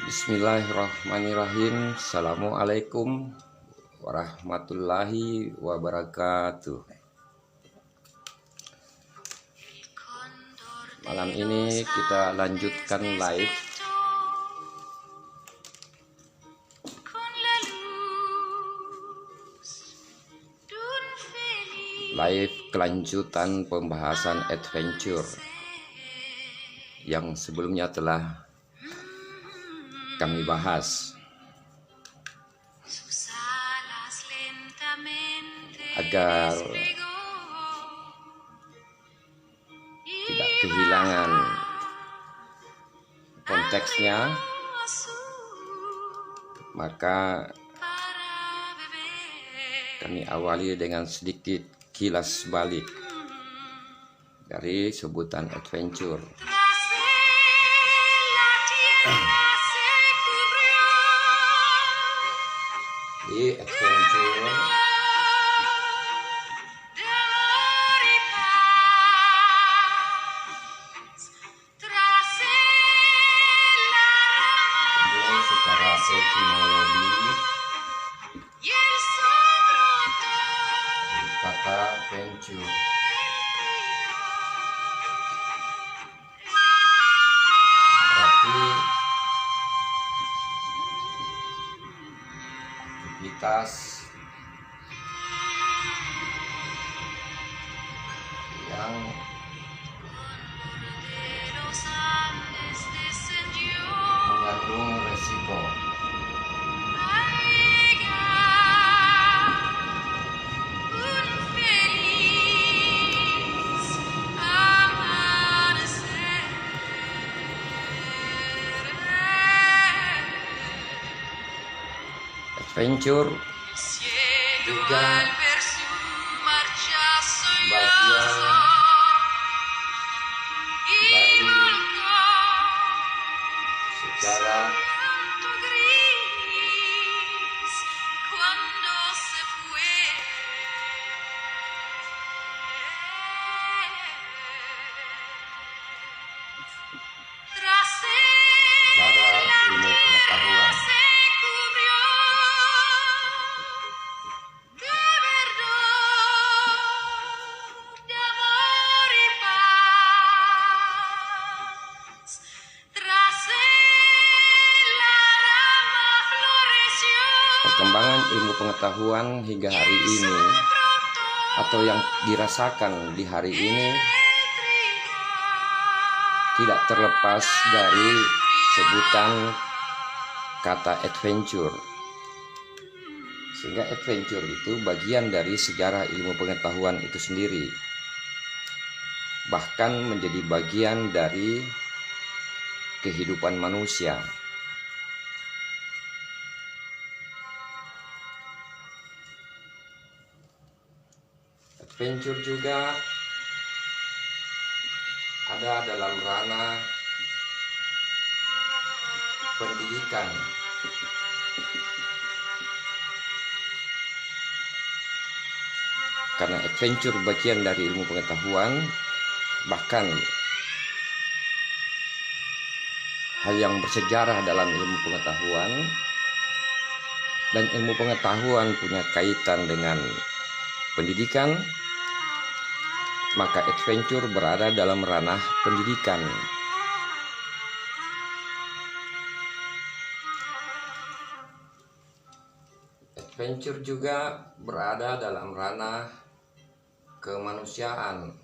Bismillahirrahmanirrahim. Assalamualaikum warahmatullahi wabarakatuh. Malam ini kita lanjutkan live kelanjutan pembahasan adventure yang sebelumnya telah kami bahas, agar tidak kehilangan konteksnya, maka kami awali dengan sedikit kilas balik dari sebutan adventure. Di adventure secara etimologi kata venture berarti aktivitas yang mengandung resiko. Adventure juga bagian dari sejarah ilmu pengetahuan. Perkembangan ilmu pengetahuan hingga hari ini atau yang dirasakan di hari ini tidak terlepas dari sebutan kata adventure. Sehingga adventure itu bagian dari sejarah ilmu pengetahuan itu sendiri. Bahkan menjadi bagian dari kehidupan manusia. Adventure juga ada dalam ranah pendidikan. Karena adventure bagian dari ilmu pengetahuan, bahkan hal yang bersejarah dalam ilmu pengetahuan, dan ilmu pengetahuan punya kaitan dengan pendidikan, maka adventure berada dalam ranah pendidikan. Adventure juga berada dalam ranah kemanusiaan.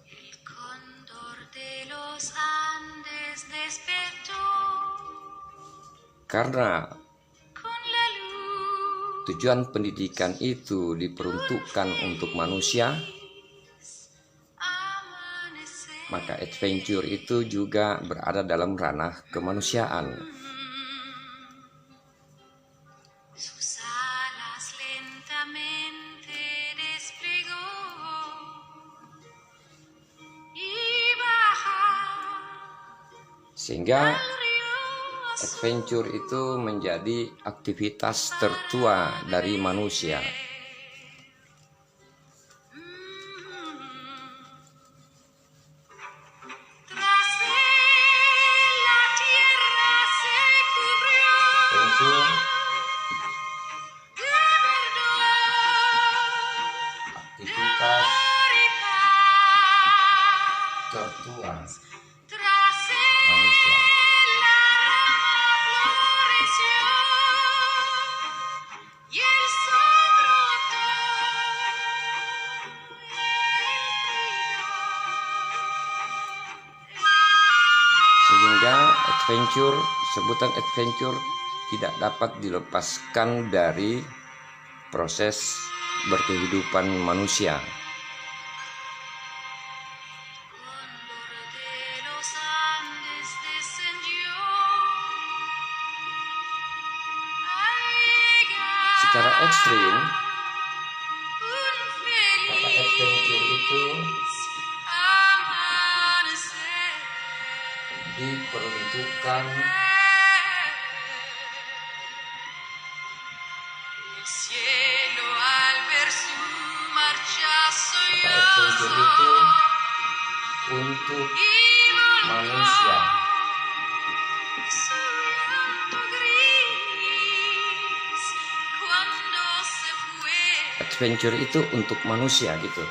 Karena tujuan pendidikan itu diperuntukkan untuk manusia, maka adventure itu juga berada dalam ranah kemanusiaan. Sehingga adventure itu menjadi aktivitas tertua dari manusia. adventure, aktivitas tertua manusia. Sehingga sebutan adventure tidak dapat dilepaskan dari proses berkehidupan manusia. Secara ekstrim, kata adventure itu diperuntukkan untuk manusia. Adventure itu untuk manusia gitu.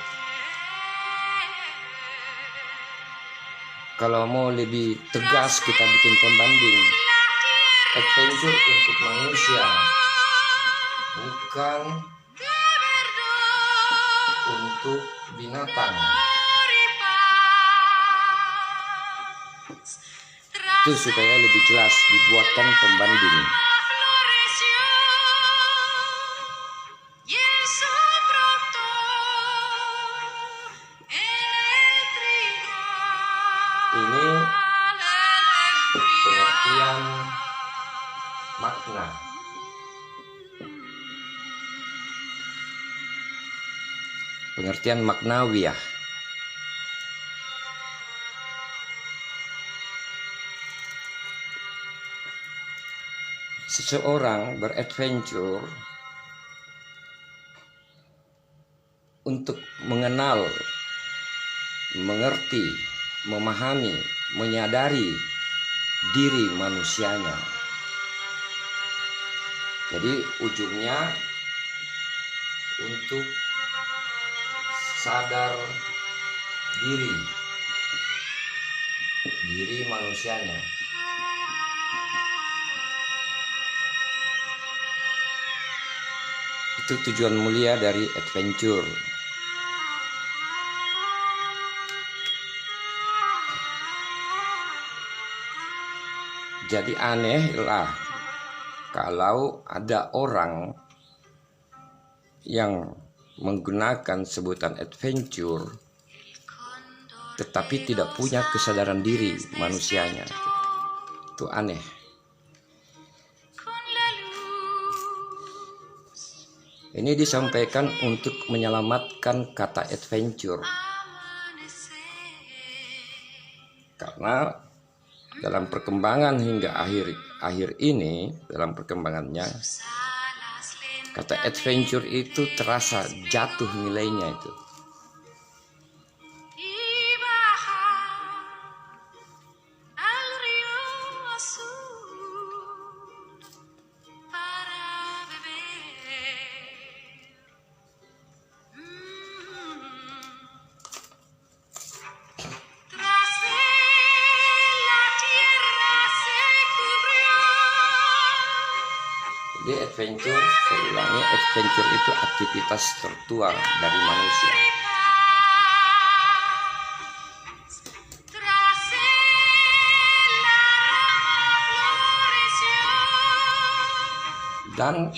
Kalau mau lebih tegas kita bikin pembanding. Adventure untuk manusia, bukan untuk binatang. Itu supaya lebih jelas dibuatkan pembanding. Ini pengertian makna. Pengertian maknawiah. Seseorang beradventure untuk mengenal, mengerti, memahami, menyadari diri manusianya. Jadi ujungnya untuk sadar diri manusianya. Itu tujuan mulia dari adventure. Jadi aneh lah kalau ada orang yang menggunakan sebutan adventure tetapi tidak punya kesadaran diri manusianya. Itu aneh. Ini disampaikan untuk menyelamatkan kata adventure, karena dalam perkembangan hingga akhir ini, dalam perkembangannya, kata adventure itu terasa jatuh nilainya itu. Jadi adventure, saya ulangi, adventure itu aktivitas tertua dari manusia. Dan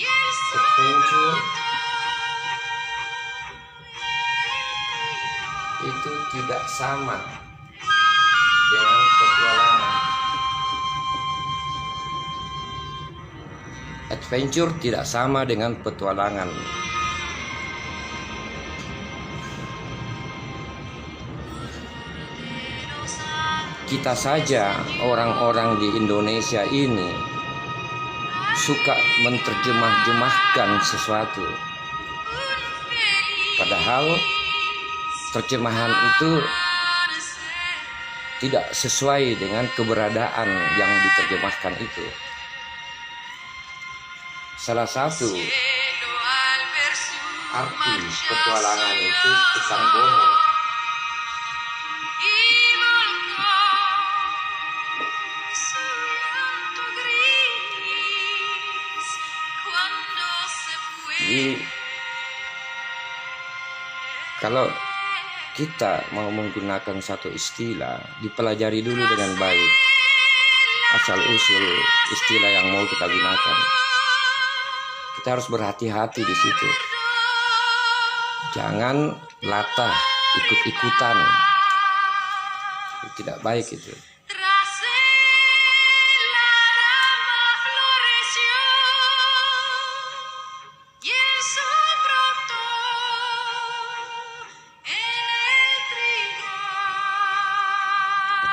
adventure itu tidak sama dengan petualangan. Adventure tidak sama dengan petualangan. Kita saja, orang-orang di Indonesia ini, suka menerjemahkan sesuatu. Padahal terjemahan itu tidak sesuai dengan keberadaan yang diterjemahkan itu. salah satu arti petualangan itu tukang bohong. Jadi kalau kita mau menggunakan satu istilah, dipelajari dulu dengan baik asal usul istilah yang mau kita gunakan. Kita harus berhati-hati di situ. Jangan latah ikut-ikutan. Tidak baik itu.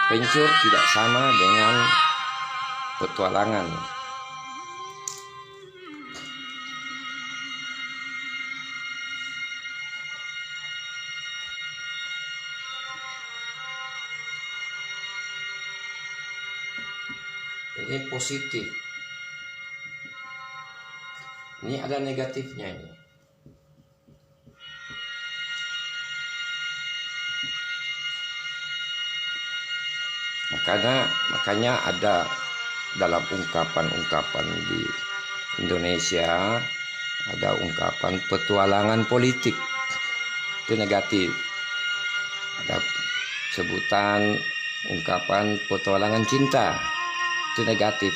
Adventure tidak sama dengan petualangan. Ini positif. Ini ada negatifnya ini. Makanya ada dalam ungkapan-ungkapan di Indonesia ada ungkapan petualangan politik, itu negatif. Ada sebutan ungkapan petualangan cinta, itu negatif.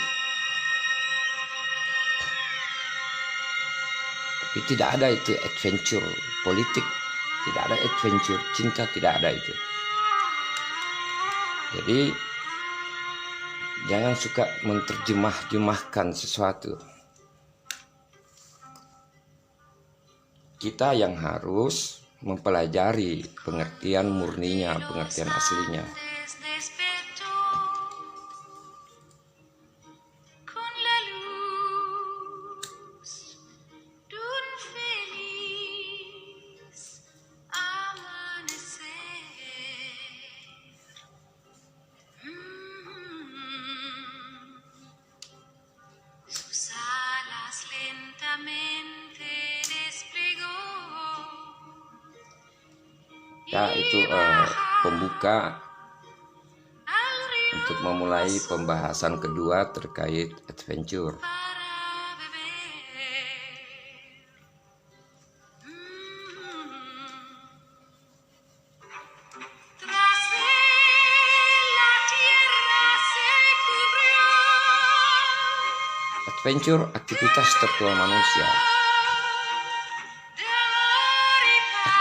Tapi tidak ada itu adventure politik, tidak ada adventure cinta, tidak ada itu. Jadi jangan suka menerjemahkan sesuatu. Kita yang harus mempelajari pengertian murninya, pengertian aslinya. Ya, itu pembuka untuk memulai pembahasan kedua terkait adventure. Adventure aktivitas tertua manusia.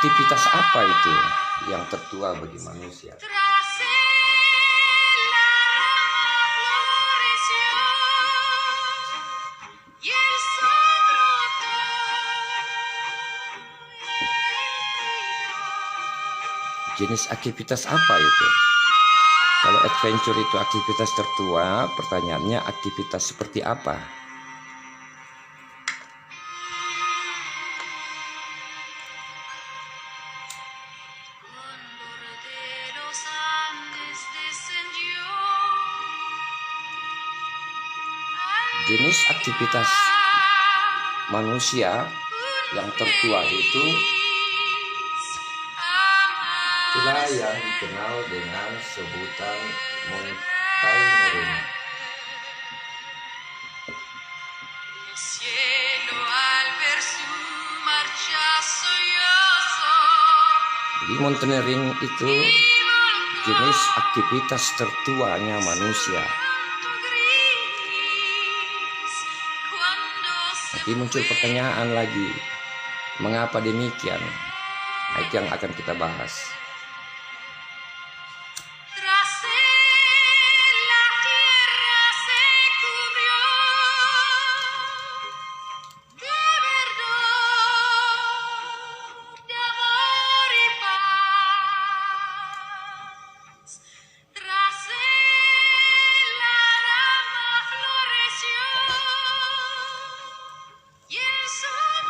Aktivitas apa itu yang tertua bagi manusia? Jenis aktivitas apa itu? Kalau adventure itu aktivitas tertua, pertanyaannya aktivitas seperti apa? Jenis aktivitas manusia yang tertua itu itulah yang dikenal dengan sebutan mountaineering. Jadi mountaineering itu jenis aktivitas tertuanya manusia. Nanti muncul pertanyaan lagi, mengapa demikian? Nah, itu yang akan kita bahas.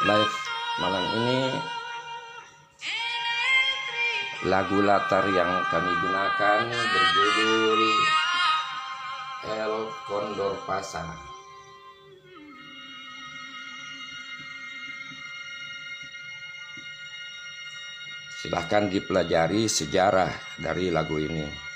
Live malam ini lagu latar yang kami gunakan berjudul El Condor Pasa. bahkan dipelajari sejarah dari lagu ini.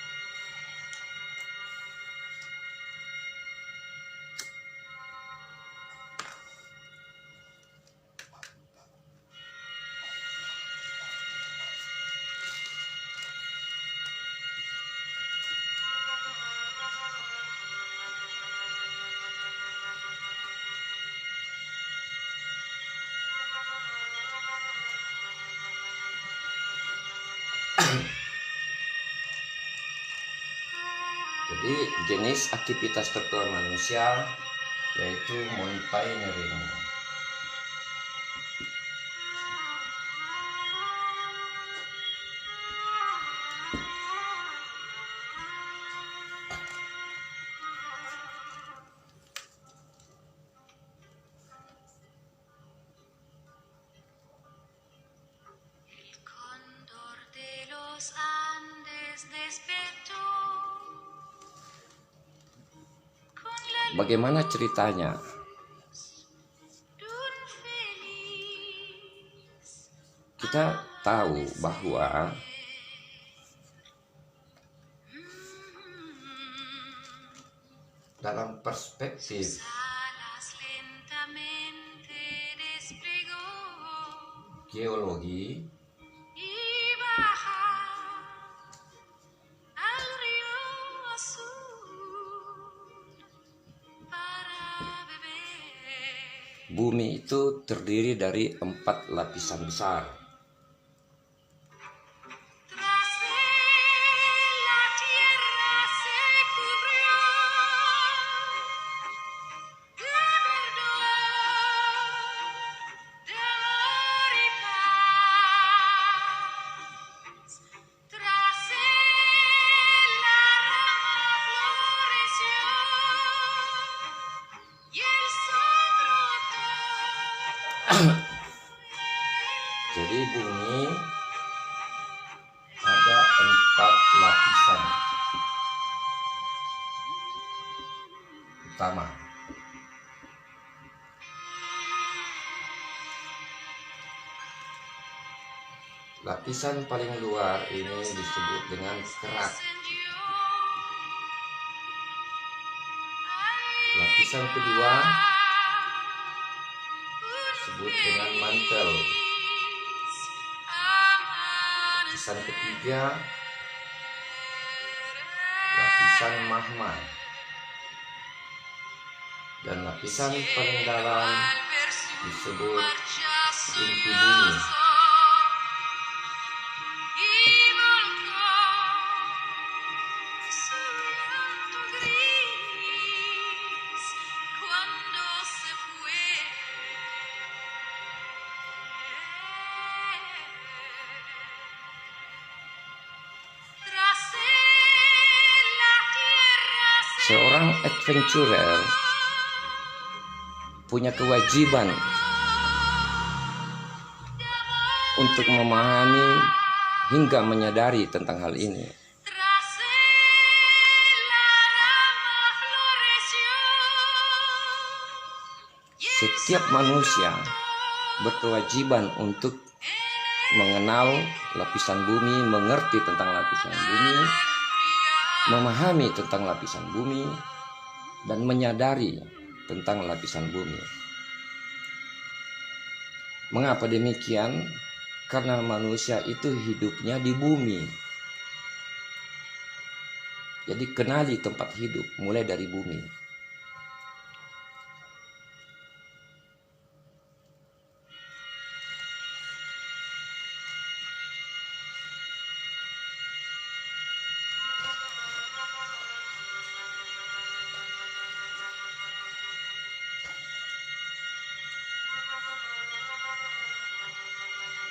Jadi jenis aktivitas tertua manusia yaitu mountaineering. Bagaimana ceritanya? Kita tahu bahwa dalam perspektif geologi, bumi itu terdiri dari 4 lapisan besar. Jadi bumi ada 4 lapisan utama. Lapisan paling luar ini disebut dengan kerak. Lapisan kedua disebut dengan mantel. Lapisan ketiga lapisan magma, dan lapisan paling dalam disebut inti bumi. Seorang adventurer punya kewajiban untuk memahami hingga menyadari tentang hal ini. Setiap manusia berkewajiban untuk mengenal lapisan bumi, mengerti tentang lapisan bumi, memahami tentang lapisan bumi, dan menyadari tentang lapisan bumi. Mengapa demikian? Karena manusia itu hidupnya di bumi. Jadi kenali tempat hidup mulai dari bumi.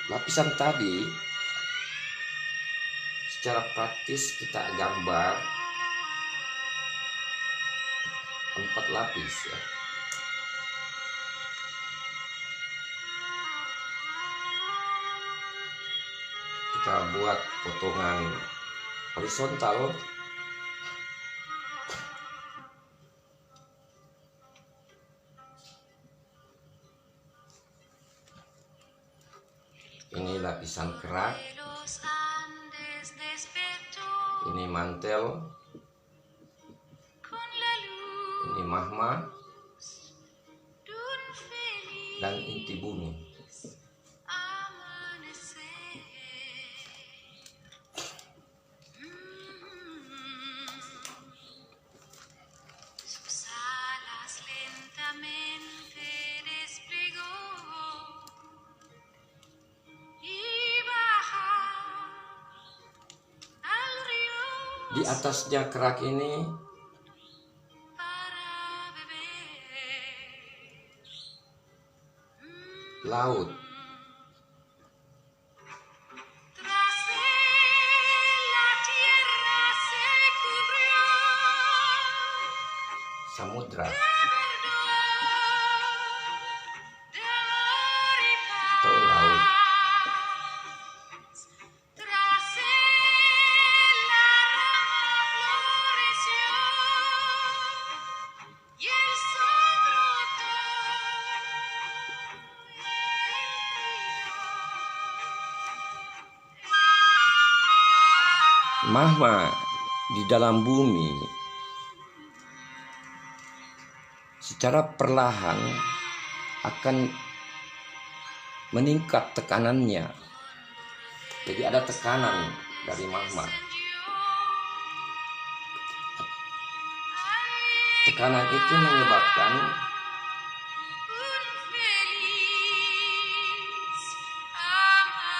Lapisan tadi secara praktis kita gambar 4 lapis ya. Kita buat potongan horizontal. Ini lapisan kerak, Ini mantel, ini mahma, dan inti bumi. Di atasnya kerak ini laut. Samudra atau laut. Mahma di dalam bumi secara perlahan akan meningkat tekanannya. Jadi ada tekanan dari mahma. Tekanan itu menyebabkan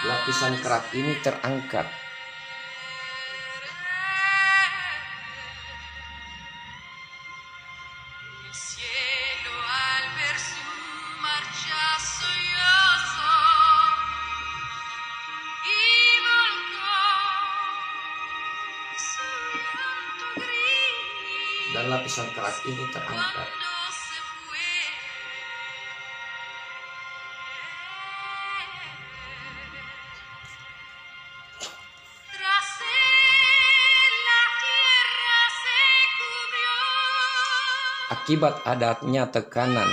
lapisan kerak ini terangkat. Dan lapisan kerak ini terangkat. Akibat adanya tekanan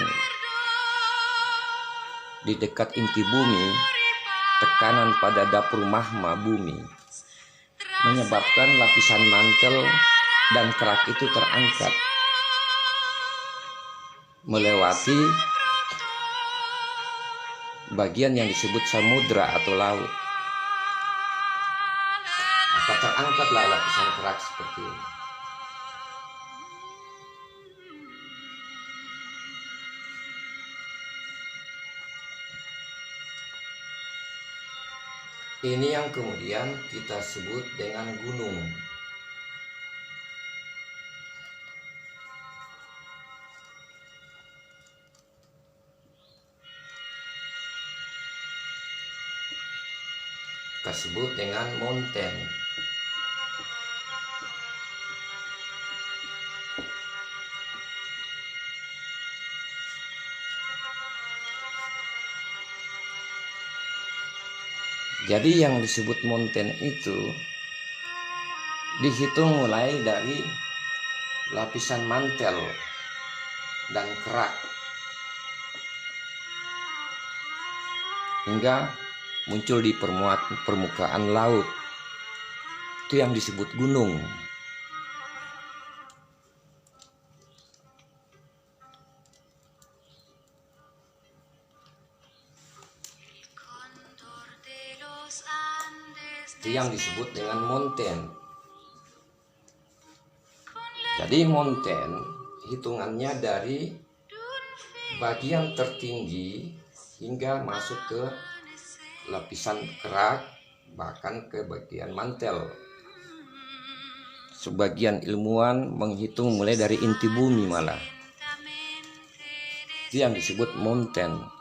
di dekat inti bumi, tekanan pada dapur mahma bumi menyebabkan lapisan mantel dan kerak itu terangkat melewati bagian yang disebut samudra atau laut. Maka terangkatlah lapisan kerak seperti ini. Ini yang kemudian kita sebut dengan gunung. Kita sebut dengan mountain. Jadi yang disebut mountain itu dihitung mulai dari lapisan mantel dan kerak hingga muncul di permukaan laut. Itu yang disebut gunung. Itu yang disebut dengan mountain. Jadi mountain hitungannya dari bagian tertinggi hingga masuk ke lapisan kerak, bahkan ke bagian mantel. Sebagian ilmuwan menghitung mulai dari inti bumi malah. Itu yang disebut mountain.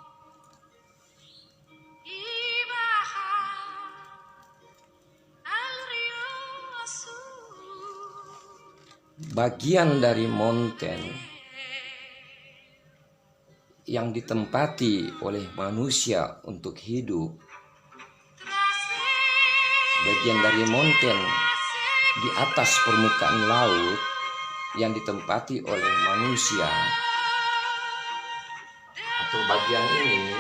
Bagian dari mountain yang ditempati oleh manusia untuk hidup, bagian dari mountain di atas permukaan laut yang ditempati oleh manusia, atau bagian ini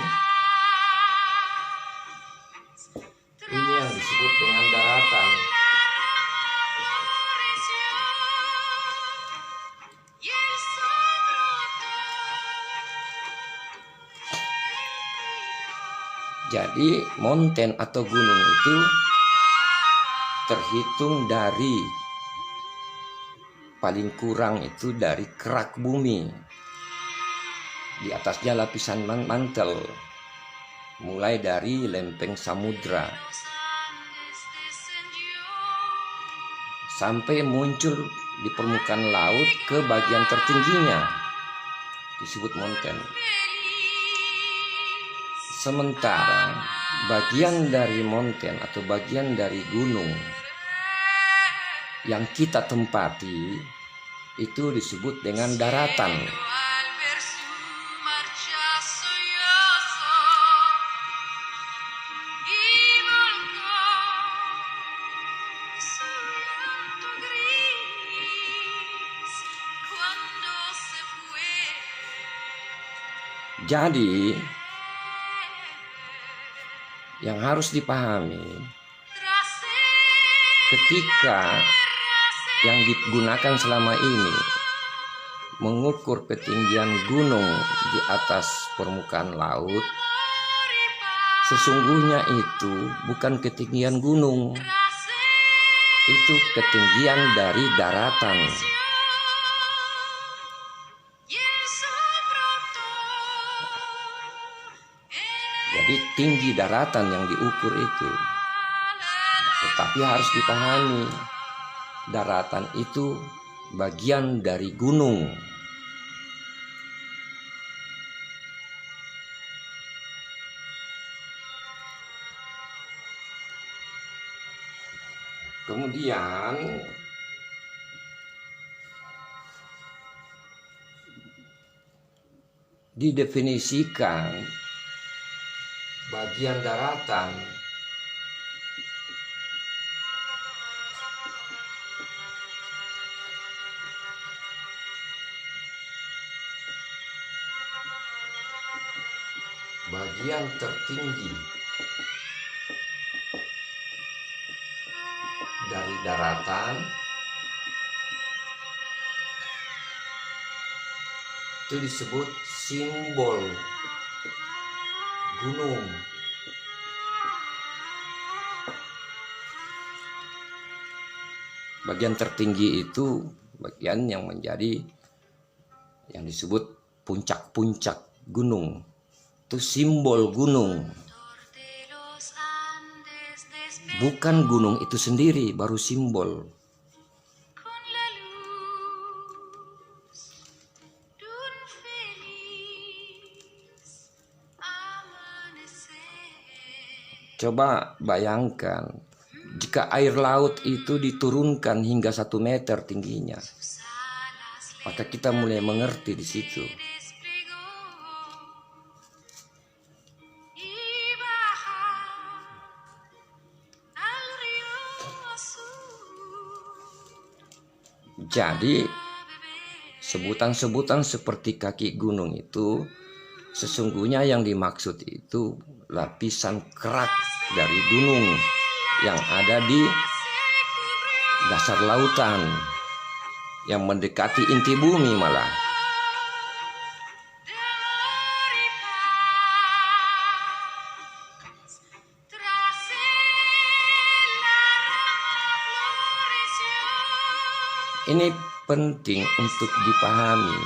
yang disebut disebut dengan daratan. Jadi mountain atau gunung itu terhitung dari paling kurang itu dari kerak bumi. Di atasnya lapisan mantel, mulai dari lempeng samudra sampai muncul di permukaan laut ke bagian tertingginya disebut mountain. Sementara bagian dari mountain atau bagian dari gunung yang kita tempati itu disebut dengan daratan. Jadi yang harus dipahami, ketika yang digunakan selama ini mengukur ketinggian gunung di atas permukaan laut, sesungguhnya itu bukan ketinggian gunung, itu ketinggian dari daratan. Jadi tinggi daratan yang diukur itu. Tetapi harus dipahami, daratan itu bagian dari gunung. Kemudian didefinisikan bagian daratan bagian tertinggi dari daratan itu disebut simbol gunung. Bagian tertinggi itu bagian yang menjadi yang disebut puncak-puncak gunung. Itu simbol gunung. Bukan gunung itu sendiri, baru simbol. Coba bayangkan jika air laut itu diturunkan hingga 1 meter tingginya, maka kita mulai mengerti di situ. Jadi sebutan-sebutan seperti kaki gunung itu sesungguhnya yang dimaksud itu lapisan kerak dari gunung yang ada di dasar lautan yang mendekati inti bumi malah. Ini penting untuk dipahami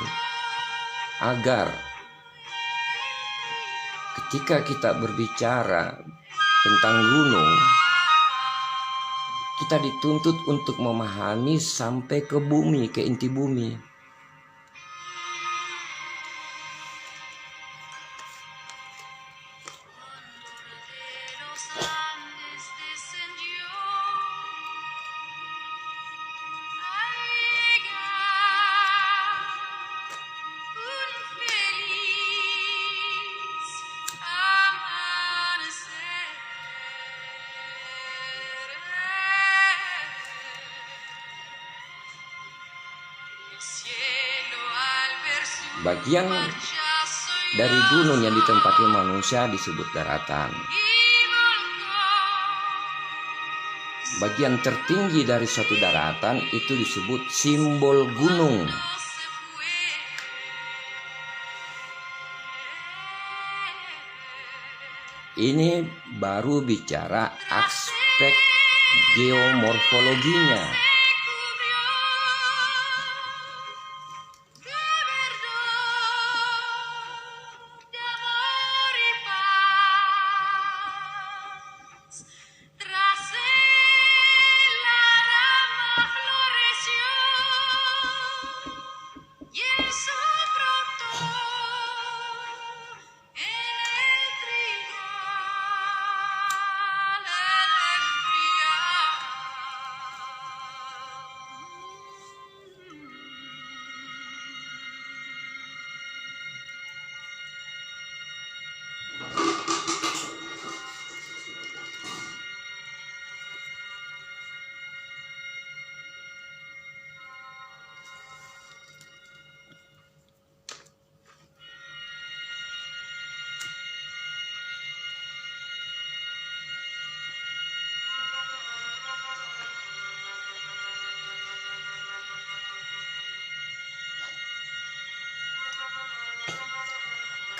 agar ketika kita berbicara tentang gunung, kita dituntut untuk memahami sampai ke bumi, ke inti bumi. Bagian dari gunung yang ditempati manusia disebut daratan. bagian tertinggi dari suatu daratan itu disebut simbol gunung. Ini baru bicara aspek geomorfologinya.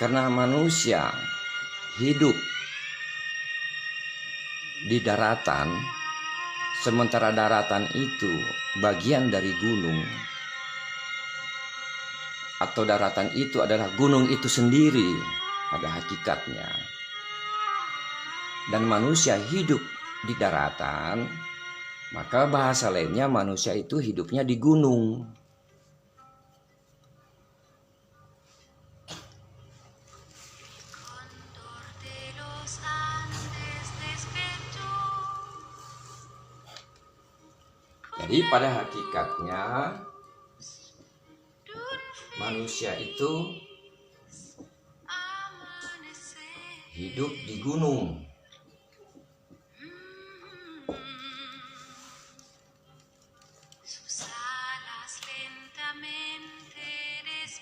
Karena manusia hidup di daratan, sementara daratan itu bagian dari gunung, atau daratan itu adalah gunung itu sendiri pada hakikatnya. Dan manusia hidup di daratan, maka bahasa lainnya manusia itu hidupnya di gunung. Jadi pada hakikatnya manusia itu hidup di gunung.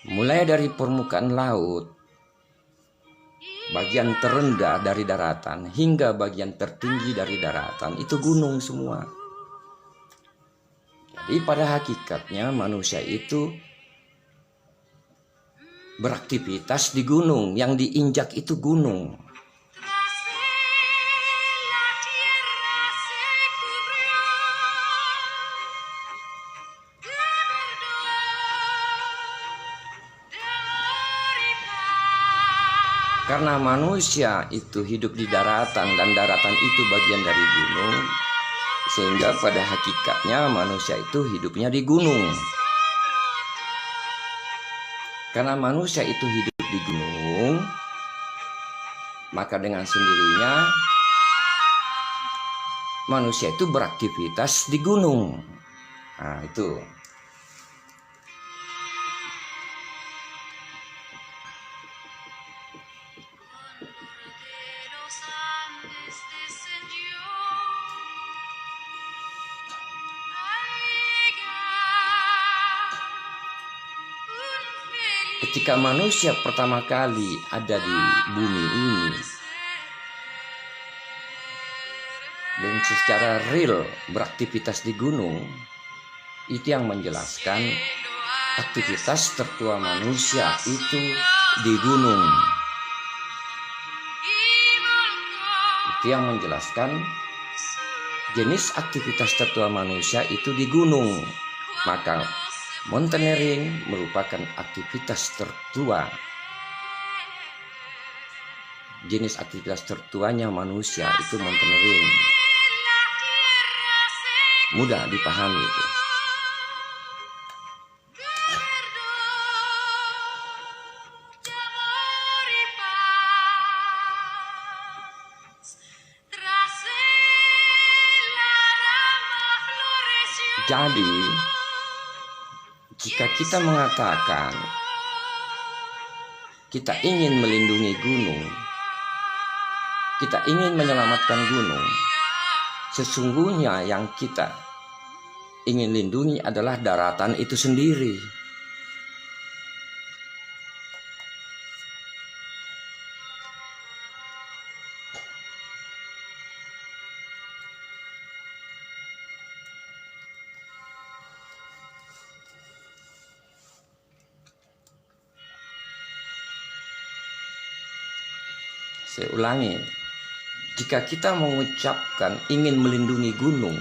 Mulai dari permukaan laut, bagian terendah dari daratan, hingga bagian tertinggi dari daratan, itu gunung semua. Jadi pada hakikatnya manusia itu beraktivitas di gunung, yang diinjak itu gunung. Karena manusia itu hidup di daratan dan daratan itu bagian dari gunung, sehingga pada hakikatnya manusia itu hidupnya di gunung. Karena manusia itu hidup di gunung, maka dengan sendirinya manusia itu beraktivitas di gunung. Nah, itu. Ketika manusia pertama kali ada di bumi ini dan secara real beraktivitas di gunung, itu yang menjelaskan aktivitas tertua manusia itu di gunung. Itu yang menjelaskan jenis aktivitas tertua manusia itu di gunung. Maka mountaineering merupakan aktivitas tertua. Jenis aktivitas tertuanya manusia itu mountaineering. Mudah dipahami itu. Jadi jika kita mengatakan kita ingin melindungi gunung, kita ingin menyelamatkan gunung, sesungguhnya yang kita ingin lindungi adalah daratan itu sendiri. Saya ulangi, jika kita mengucapkan ingin melindungi gunung,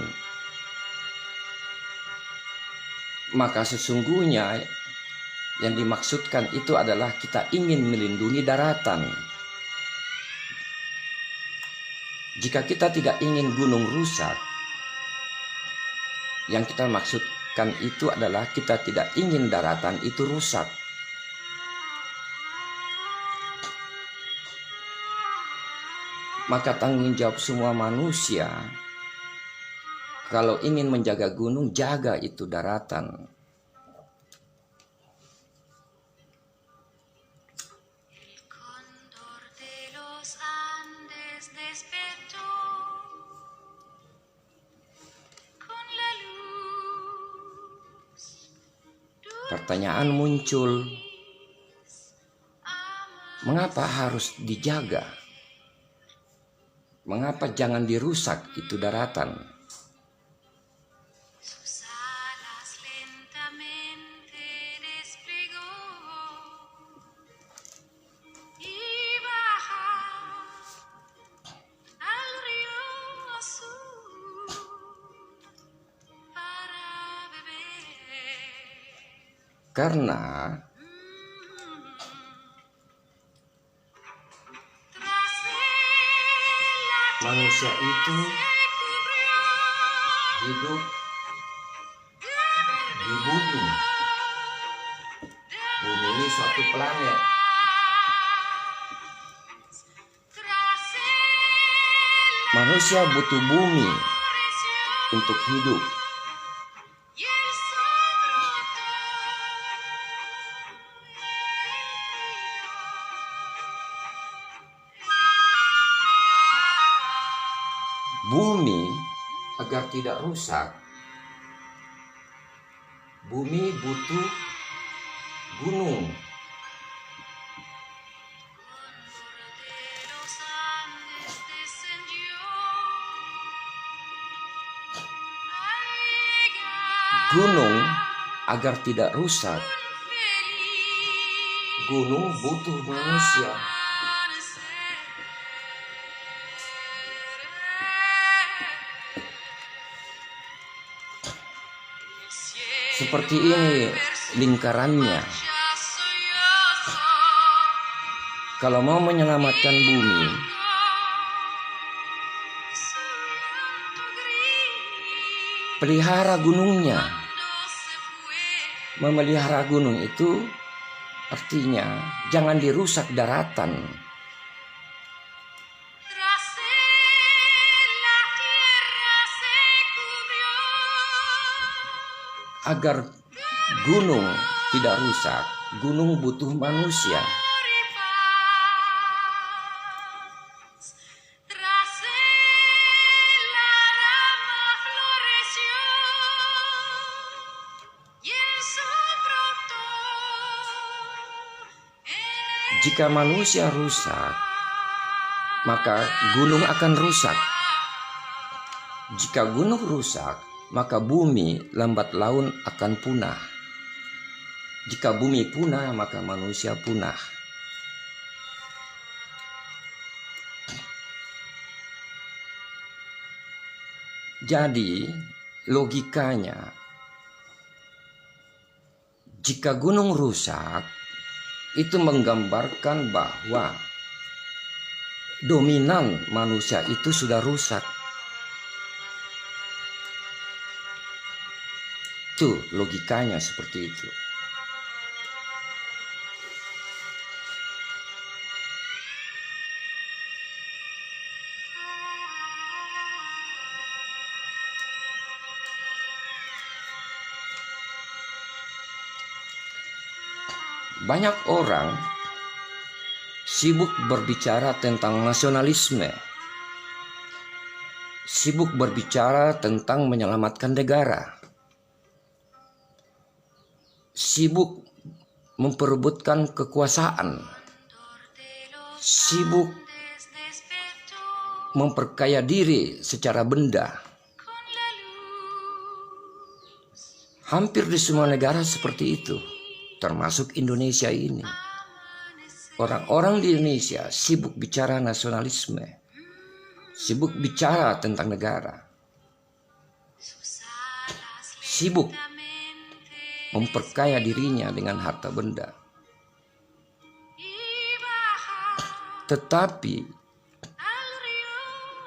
maka sesungguhnya yang dimaksudkan itu adalah kita ingin melindungi daratan. Jika kita tidak ingin gunung rusak, yang kita maksudkan itu adalah kita tidak ingin daratan itu rusak. Maka tanggung jawab semua manusia, kalau ingin menjaga gunung, jaga itu daratan. Pertanyaan muncul, mengapa harus dijaga? Mengapa jangan dirusak itu daratan? Karena manusia itu hidup di bumi. Bumi ini suatu planet. Manusia butuh bumi untuk hidup. Bumi agar tidak rusak, bumi butuh gunung. Gunung agar tidak rusak, gunung butuh manusia. Seperti ini lingkarannya. Kalau mau menyelamatkan bumi, pelihara gunungnya. Memelihara gunung itu artinya jangan dirusak daratan. Agar gunung tidak rusak, gunung butuh manusia. Jika manusia rusak, maka gunung akan rusak. Jika gunung rusak, maka bumi lambat laun akan punah. Jika bumi punah, maka manusia punah. Jadi, logikanya, jika gunung rusak, itu menggambarkan bahwa dominan manusia itu sudah rusak. Itu logikanya seperti itu. Banyak orang sibuk berbicara tentang nasionalisme, sibuk berbicara tentang menyelamatkan negara, sibuk memperebutkan kekuasaan, sibuk memperkaya diri secara benda. Hampir di semua negara seperti itu, termasuk Indonesia ini. orang-orang di Indonesia sibuk bicara nasionalisme, sibuk bicara tentang negara, sibuk memperkaya dirinya dengan harta benda. Tetapi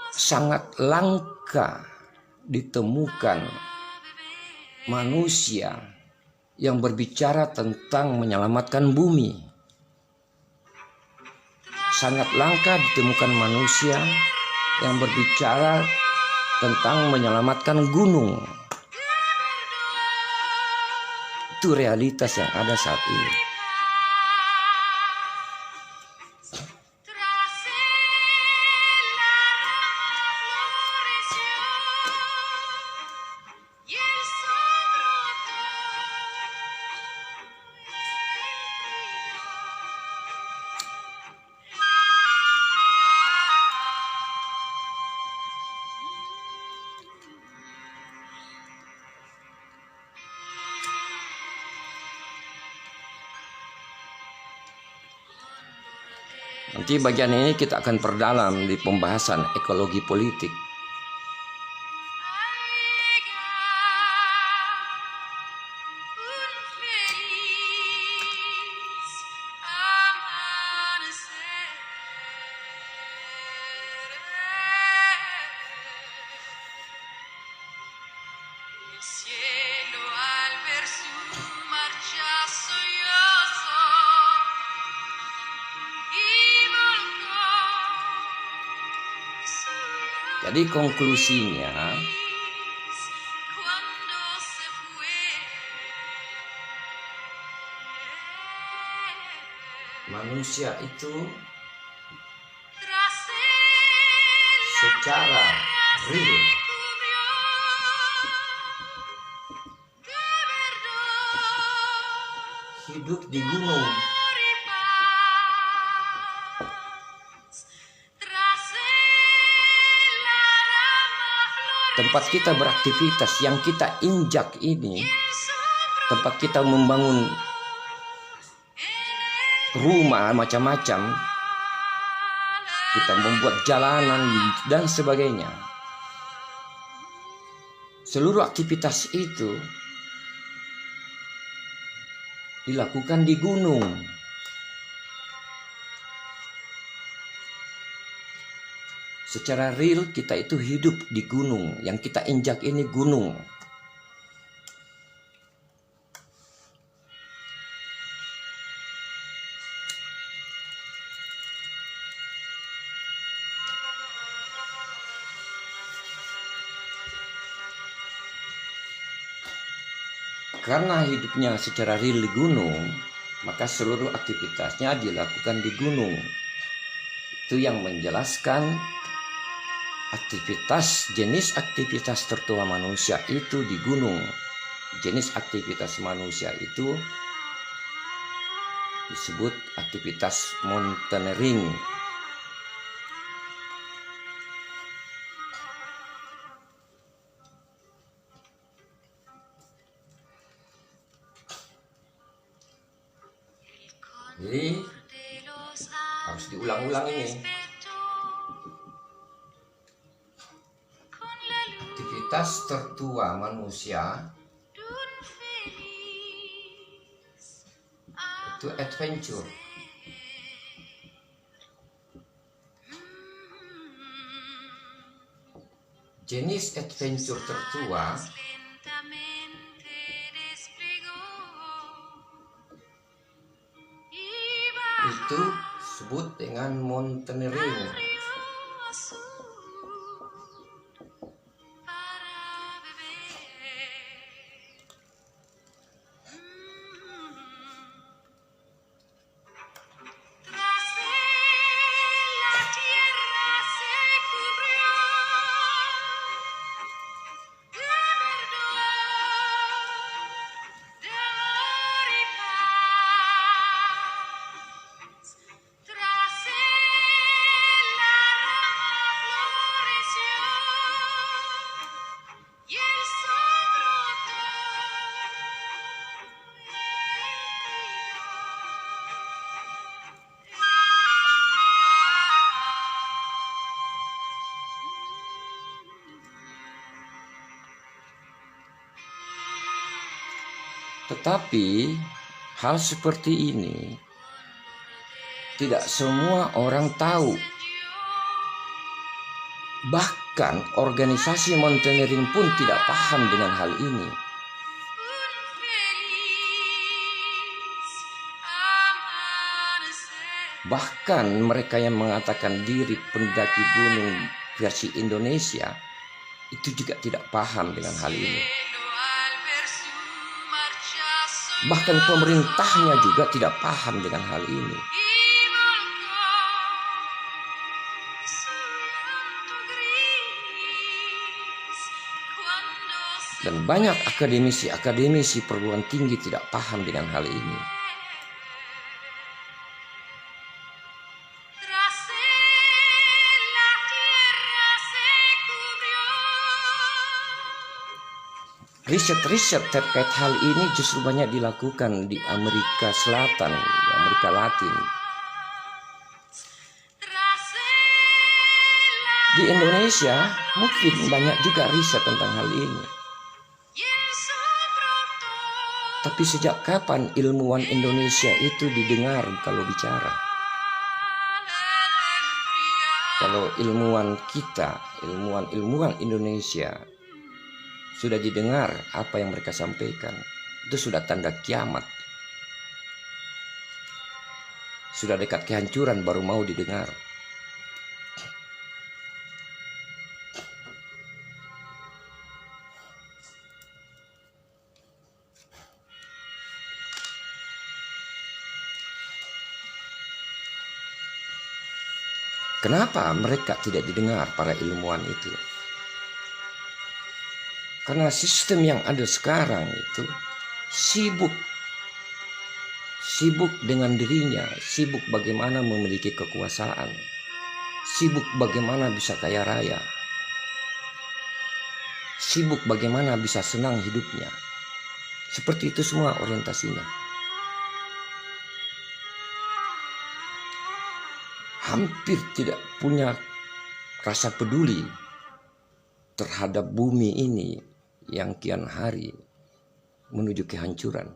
sangat langka ditemukan manusia yang berbicara tentang menyelamatkan bumi. Sangat langka ditemukan manusia yang berbicara tentang menyelamatkan gunung. Itu realitas yang ada saat ini. Nanti bagian ini kita akan perdalam di pembahasan ekologi politik. Jadi konklusinya, manusia itu secara real hidup di gunung. Tempat kita beraktivitas, yang kita injak ini, tempat kita membangun rumah macam-macam, kita membuat jalanan dan sebagainya. Seluruh aktivitas itu dilakukan di gunung. Secara real kita itu hidup di gunung. Yang kita injak ini gunung. Karena hidupnya secara real di gunung, maka seluruh aktivitasnya dilakukan di gunung. Itu yang menjelaskan jenis aktivitas tertua manusia itu di gunung. Jenis aktivitas manusia itu disebut aktivitas mountaineering. Jadi harus diulang-ulang ini. Aktivitas tertua manusia itu adventure. Jenis adventure tertua itu disebut dengan mountaineering. Tetapi hal seperti ini tidak semua orang tahu. Bahkan organisasi mountaineering pun tidak paham dengan hal ini. Bahkan mereka yang mengatakan diri pendaki gunung versi Indonesia itu juga tidak paham dengan hal ini. Bahkan pemerintahnya juga tidak paham dengan hal ini. Dan banyak akademisi perguruan tinggi tidak paham dengan hal ini. Riset-riset terkait hal ini justru banyak dilakukan di Amerika Selatan, di Amerika Latin. Di Indonesia mungkin banyak juga riset tentang hal ini. Tapi sejak kapan ilmuwan Indonesia itu didengar kalau bicara? Kalau ilmuwan kita, ilmuwan Indonesia sudah didengar apa yang mereka sampaikan, itu sudah tanda kiamat. Sudah dekat kehancuran baru mau didengar. Kenapa mereka tidak didengar, para ilmuwan itu? Karena sistem yang ada sekarang itu sibuk dengan dirinya, sibuk bagaimana memiliki kekuasaan, sibuk bagaimana bisa kaya raya, sibuk bagaimana bisa senang hidupnya. Seperti itu semua orientasinya. Hampir tidak punya rasa peduli terhadap bumi ini yang kian hari menuju kehancuran.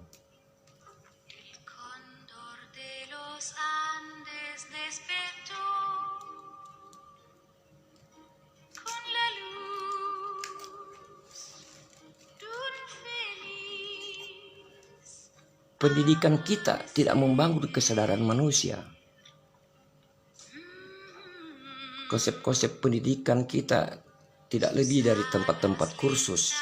Pendidikan kita tidak membangun kesadaran manusia. Konsep-konsep pendidikan kita tidak lebih dari tempat-tempat kursus.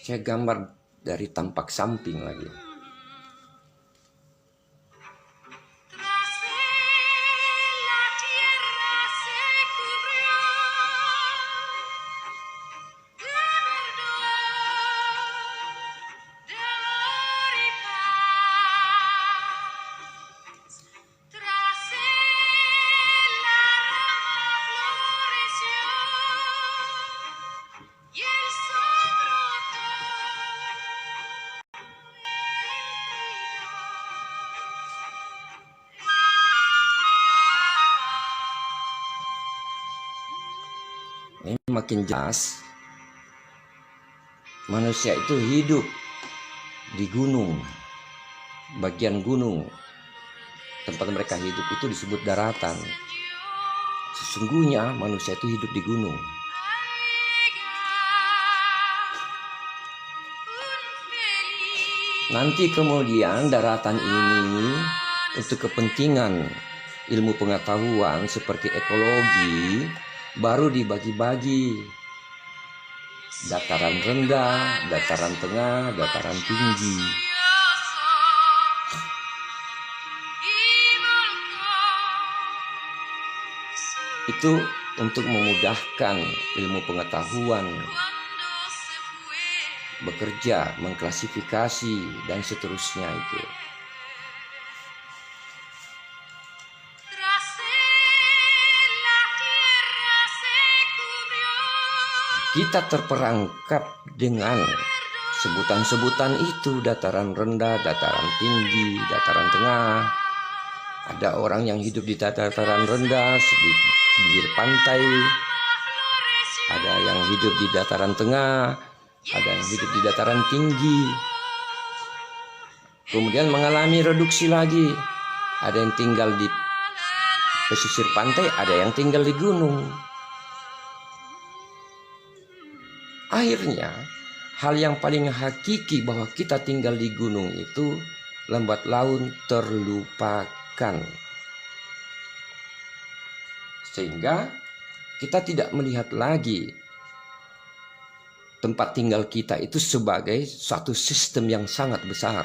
Saya gambar dari tampak samping lagi. Ini makin jelas manusia itu hidup di gunung, bagian gunung tempat mereka hidup itu disebut daratan. Sesungguhnya manusia itu hidup di gunung. Nanti kemudian daratan ini untuk kepentingan ilmu pengetahuan seperti ekologi baru dibagi-bagi. Dataran rendah, dataran tengah, dataran tinggi. Itu untuk memudahkan ilmu pengetahuan bekerja, mengklasifikasi dan seterusnya itu. Kita terperangkap dengan Sebutan-sebutan itu dataran rendah, dataran tinggi, dataran tengah. Ada orang yang hidup di dataran rendah di bibir pantai. Ada yang hidup di dataran tengah, ada yang hidup di dataran tinggi. Kemudian mengalami reduksi lagi. Ada yang tinggal di pesisir pantai, ada yang tinggal di gunung. Akhirnya, hal yang paling hakiki bahwa kita tinggal di gunung itu lambat laun terlupakan. Sehingga kita tidak melihat lagi tempat tinggal kita itu sebagai suatu sistem yang sangat besar.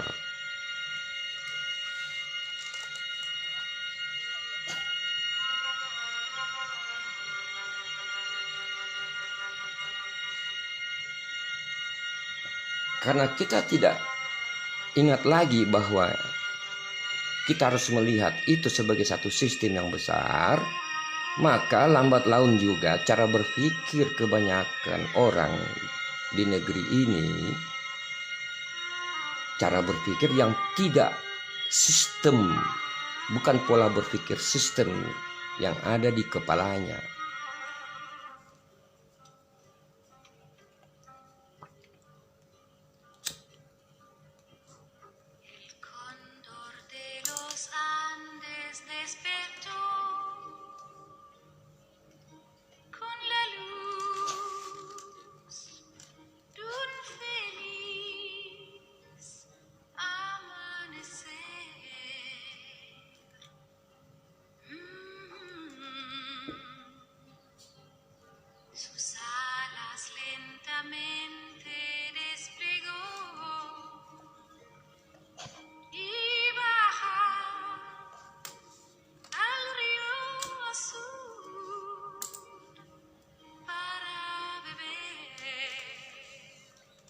Karena kita tidak ingat lagi bahwa kita harus melihat itu sebagai satu sistem yang besar, maka lambat laun juga cara berpikir kebanyakan orang di negeri ini, cara berpikir yang tidak sistem, bukan pola berpikir sistem yang ada di kepalanya.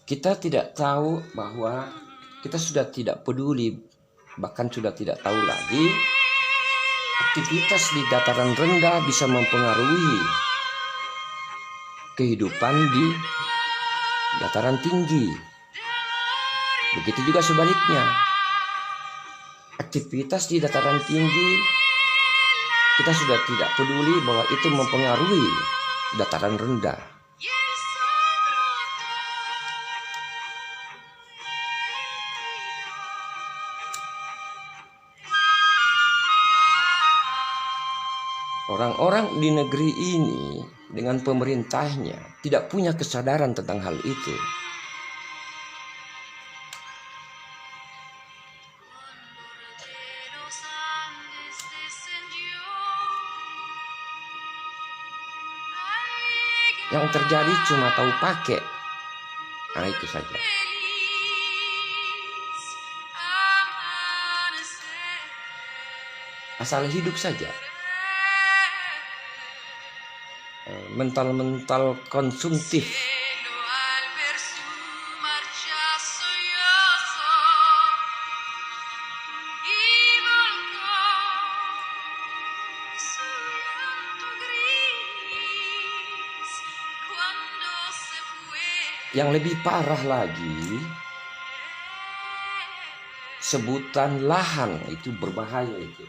Kita tidak tahu bahwa kita sudah tidak peduli, bahkan sudah tidak tahu lagi aktivitas di dataran rendah bisa mempengaruhi kehidupan di dataran tinggi. Begitu juga sebaliknya. Aktivitas di dataran tinggi kita sudah tidak peduli bahwa itu mempengaruhi dataran rendah. Orang-orang di negeri ini dengan pemerintahnya tidak punya kesadaran tentang hal itu. Yang terjadi cuma tahu pakai. Nah, itu saja. Asal hidup saja. Mental-mental konsumtif. Yang lebih parah lagi, sebutan lahan itu berbahaya itu.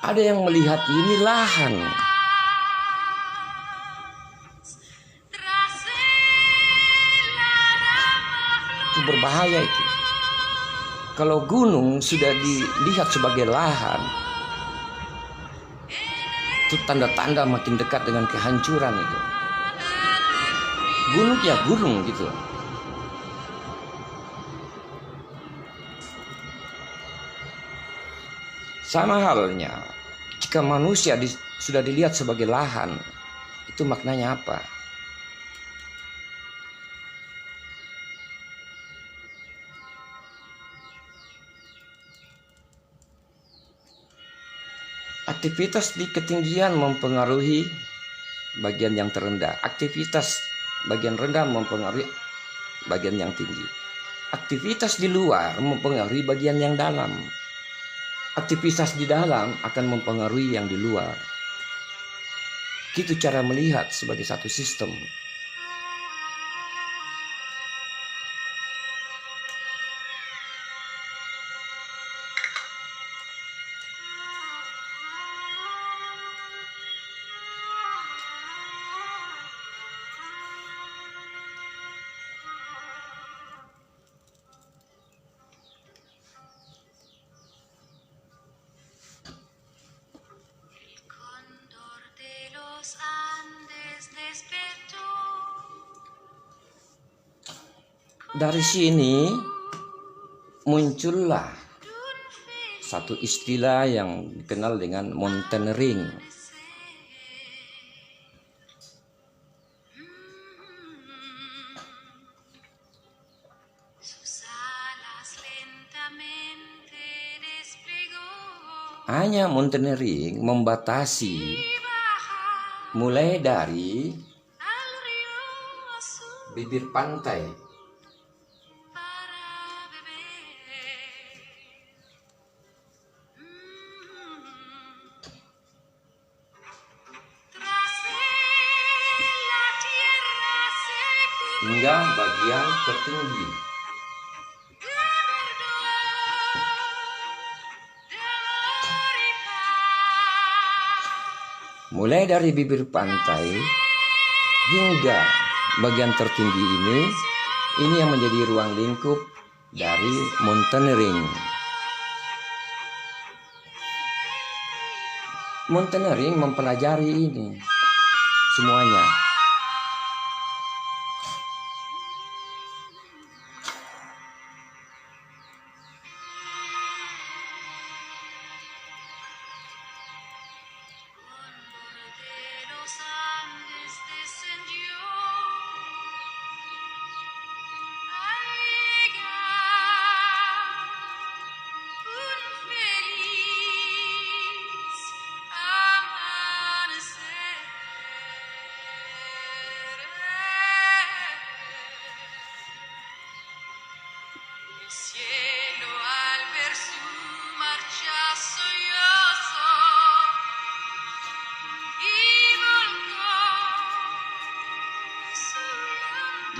Ada yang melihat ini lahan. Itu berbahaya itu. Kalau gunung sudah dilihat sebagai lahan, itu tanda-tanda makin dekat dengan kehancuran itu. Gunung ya gunung gitu. Sama halnya, jika manusia sudah dilihat sebagai lahan, itu maknanya apa? Aktivitas di ketinggian mempengaruhi bagian yang terendah. Aktivitas bagian rendah mempengaruhi bagian yang tinggi. Aktivitas di luar mempengaruhi bagian yang dalam. aktivitas di dalam akan mempengaruhi yang di luar. Itu cara melihat sebagai satu sistem. Dari sini muncullah satu istilah yang dikenal dengan mountaineering. Hanya mountaineering membatasi mulai dari bibir pantai hingga bagian tertinggi. Mulai dari bibir pantai hingga bagian tertinggi ini yang menjadi ruang lingkup dari mountaineering. Mountaineering mempelajari ini semuanya.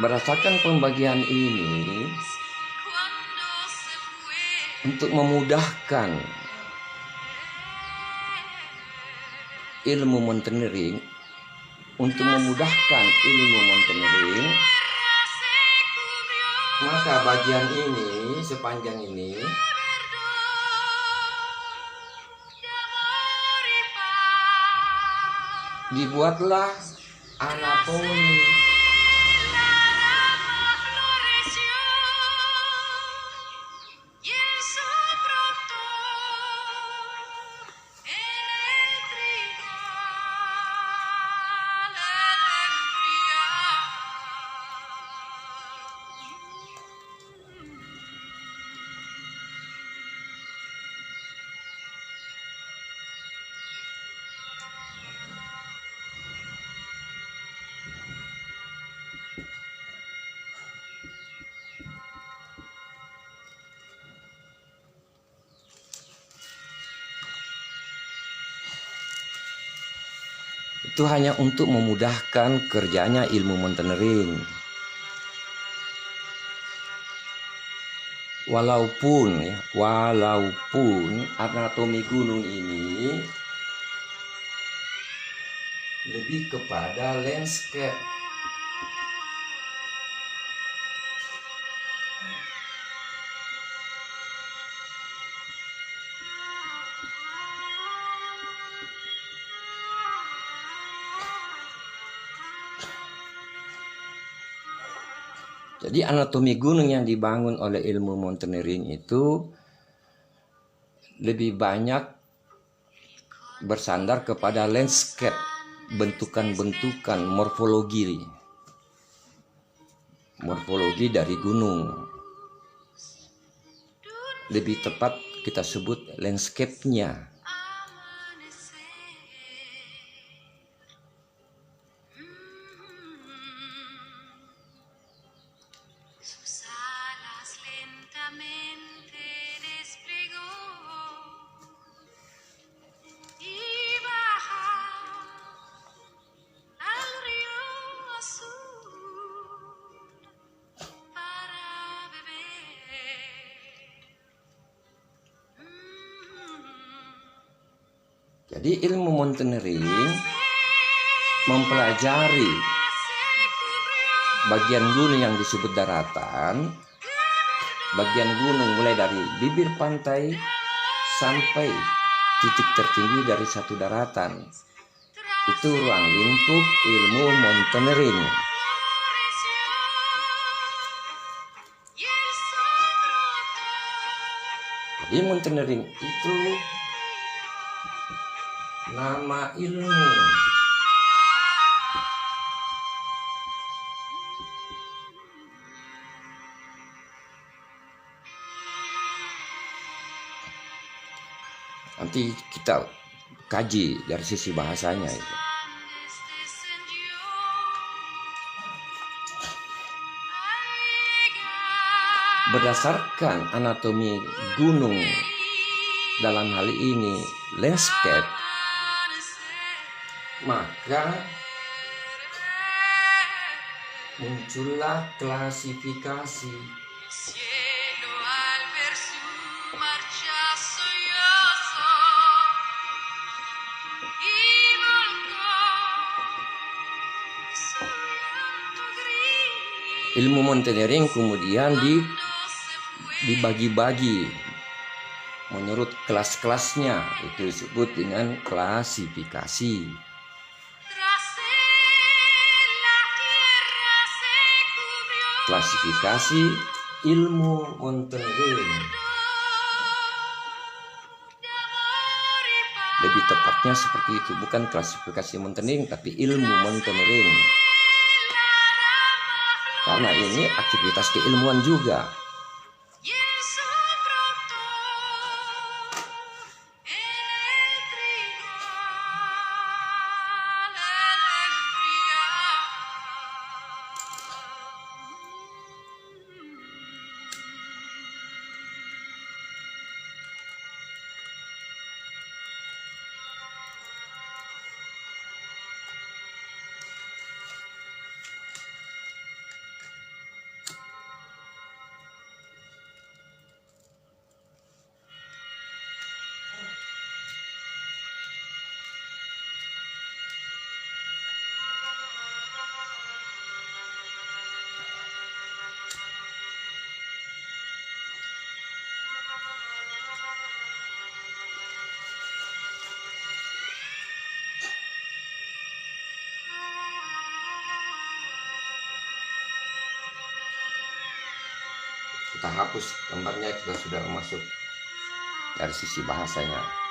Berdasarkan pembagian ini untuk memudahkan ilmu mountaineering, maka bagian ini sepanjang ini dibuatlah anatomi. Itu hanya untuk memudahkan kerjanya ilmu mountaineering. Walaupun anatomi gunung ini lebih kepada landscape. Jadi anatomi gunung yang dibangun oleh ilmu mountaineering itu lebih banyak bersandar kepada landscape, bentukan-bentukan, morfologi dari gunung. Lebih tepat kita sebut landscape-nya. Jadi ilmu mountaineering mempelajari bagian gunung yang disebut daratan, bagian gunung mulai dari bibir pantai sampai titik tertinggi dari satu daratan. Itu ruang lingkup ilmu mountaineering. Jadi mountaineering itu nama ilmu. Nanti kita kaji dari sisi bahasanya itu. Berdasarkan anatomi gunung, dalam hal ini landscape, maka muncullah klasifikasi. Ilmu mountaineering kemudian dibagi-bagi menurut kelas-kelasnya, itu disebut dengan klasifikasi. Klasifikasi ilmu mountaineering. Lebih tepatnya seperti itu, bukan klasifikasi mountaineering tapi ilmu mountaineering. Karena ini aktivitas keilmuan juga. Kita hapus gambarnya, kita sudah masuk dari sisi bahasanya.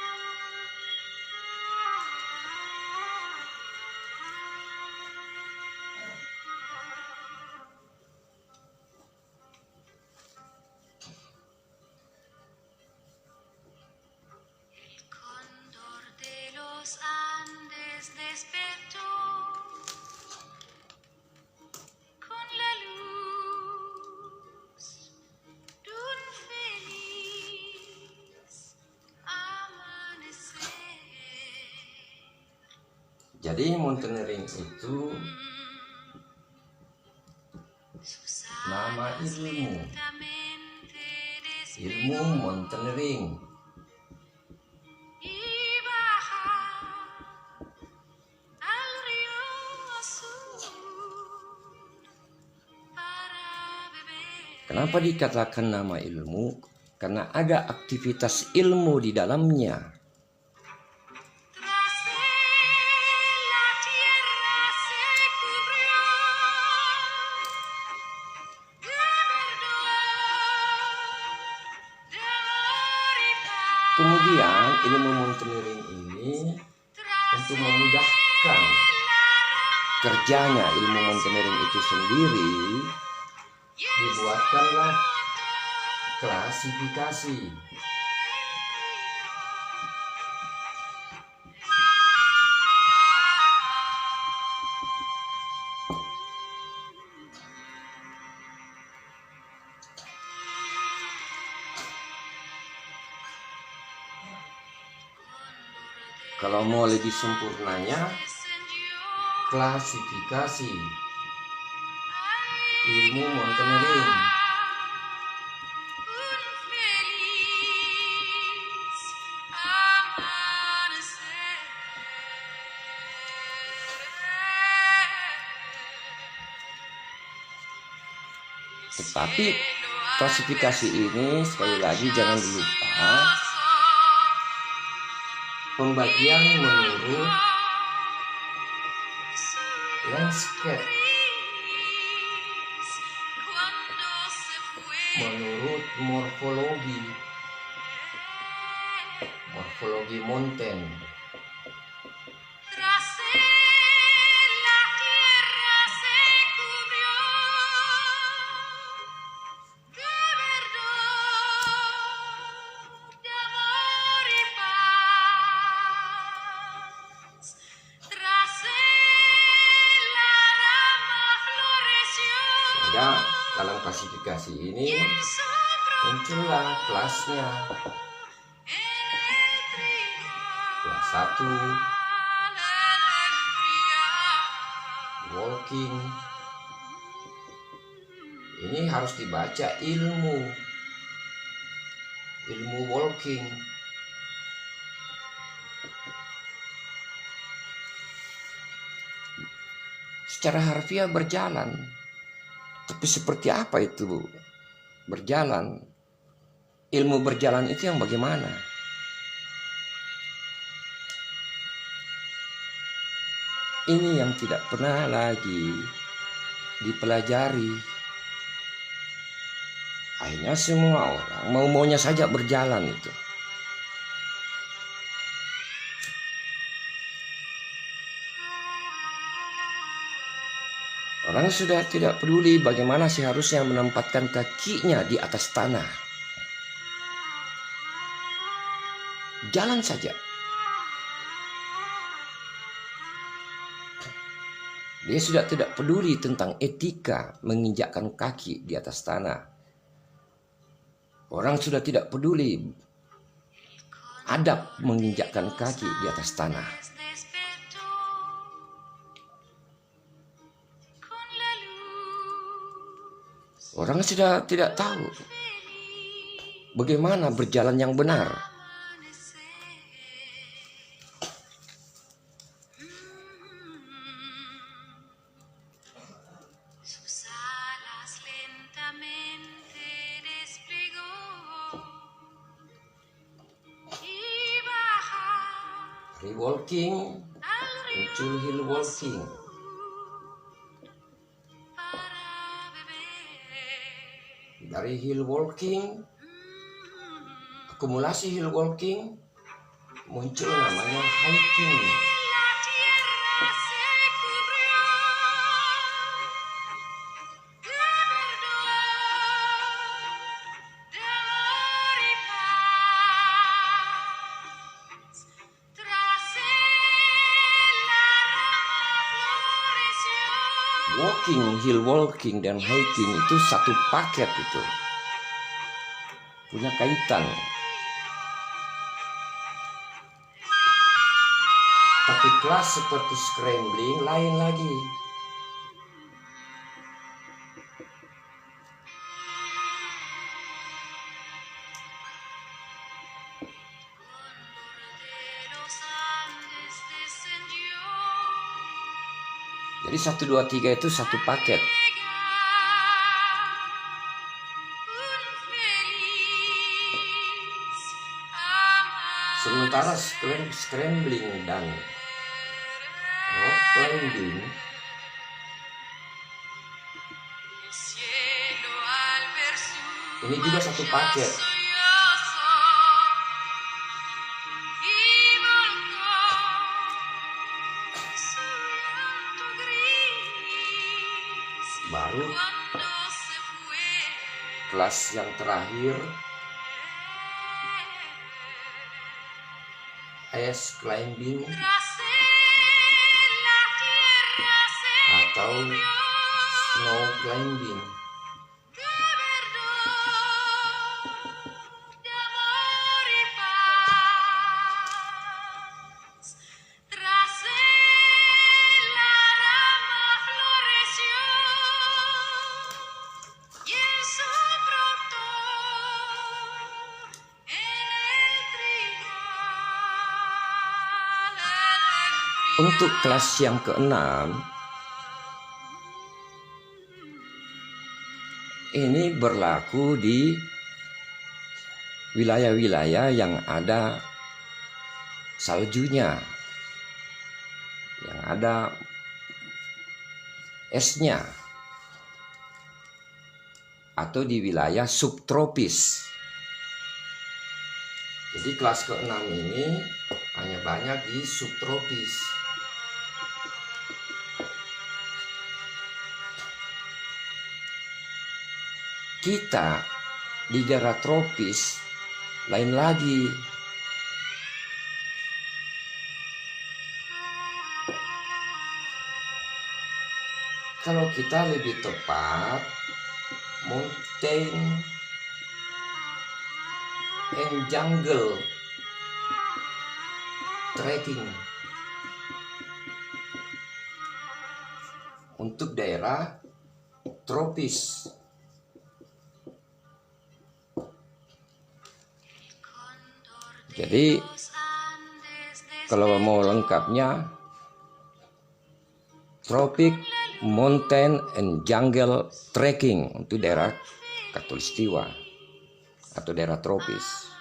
Jadi mountaineering itu nama ilmu mountaineering. Kenapa dikatakan nama ilmu? Karena ada aktivitas ilmu di dalamnya. Kemudian ilmu mountaineering ini untuk memudahkan kerjanya ilmu mountaineering itu sendiri, dibuatkanlah klasifikasi. Kalau mau lebih sempurnanya, klasifikasi ilmu mountaineering. Tetapi klasifikasi ini sekali lagi jangan lupa pembagian menurut landscape, menurut morfologi mountain. Sehingga dalam klasifikasi ini muncullah kelasnya. Kelas 1 walking. Ini harus dibaca ilmu walking. Secara harfiah berjalan. Tapi seperti apa itu berjalan? Ilmu berjalan itu yang bagaimana? Ini yang tidak pernah lagi dipelajari. Akhirnya semua orang mau-maunya saja berjalan itu. Orang sudah tidak peduli bagaimana seharusnya menempatkan kakinya di atas tanah. Jalan saja. Dia sudah tidak peduli tentang etika menginjakkan kaki di atas tanah. Orang sudah tidak peduli adab menginjakkan kaki di atas tanah. Orang sudah tidak tahu bagaimana berjalan yang benar. Free walking, muncul hill walking. Dari hill walking, akumulasi hill walking, muncul namanya hiking. Walking, hill walking dan hiking itu satu paket itu. Punya kaitan. Tapi kelas seperti scrambling lain lagi. Jadi 1, 2, 3 itu satu paket. Sementara scrambling dan rock climbing ini juga satu paket. Baru kelas yang terakhir ice climbing atau snow climbing. Untuk kelas yang ke-6 ini berlaku di wilayah-wilayah yang ada saljunya, yang ada esnya, atau di wilayah subtropis. Jadi kelas ke-6 ini hanya banyak di subtropis. Kita di daerah tropis lain lagi. Kalau kita lebih tepat, mountain and jungle trekking untuk daerah tropis. Jadi kalau mau lengkapnya, tropic mountain and jungle trekking untuk daerah Khatulistiwa atau daerah tropis.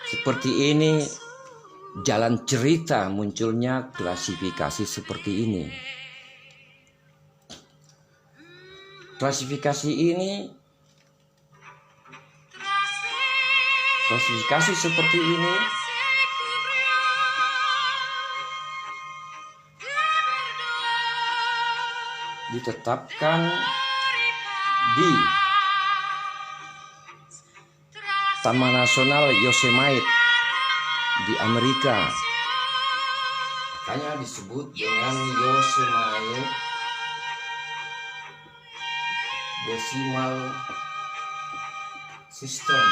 Seperti ini jalan cerita munculnya klasifikasi seperti ini. Klasifikasi seperti ini ditetapkan di Taman Nasional Yosemite di Amerika. Makanya disebut dengan Yosemite Decimal System.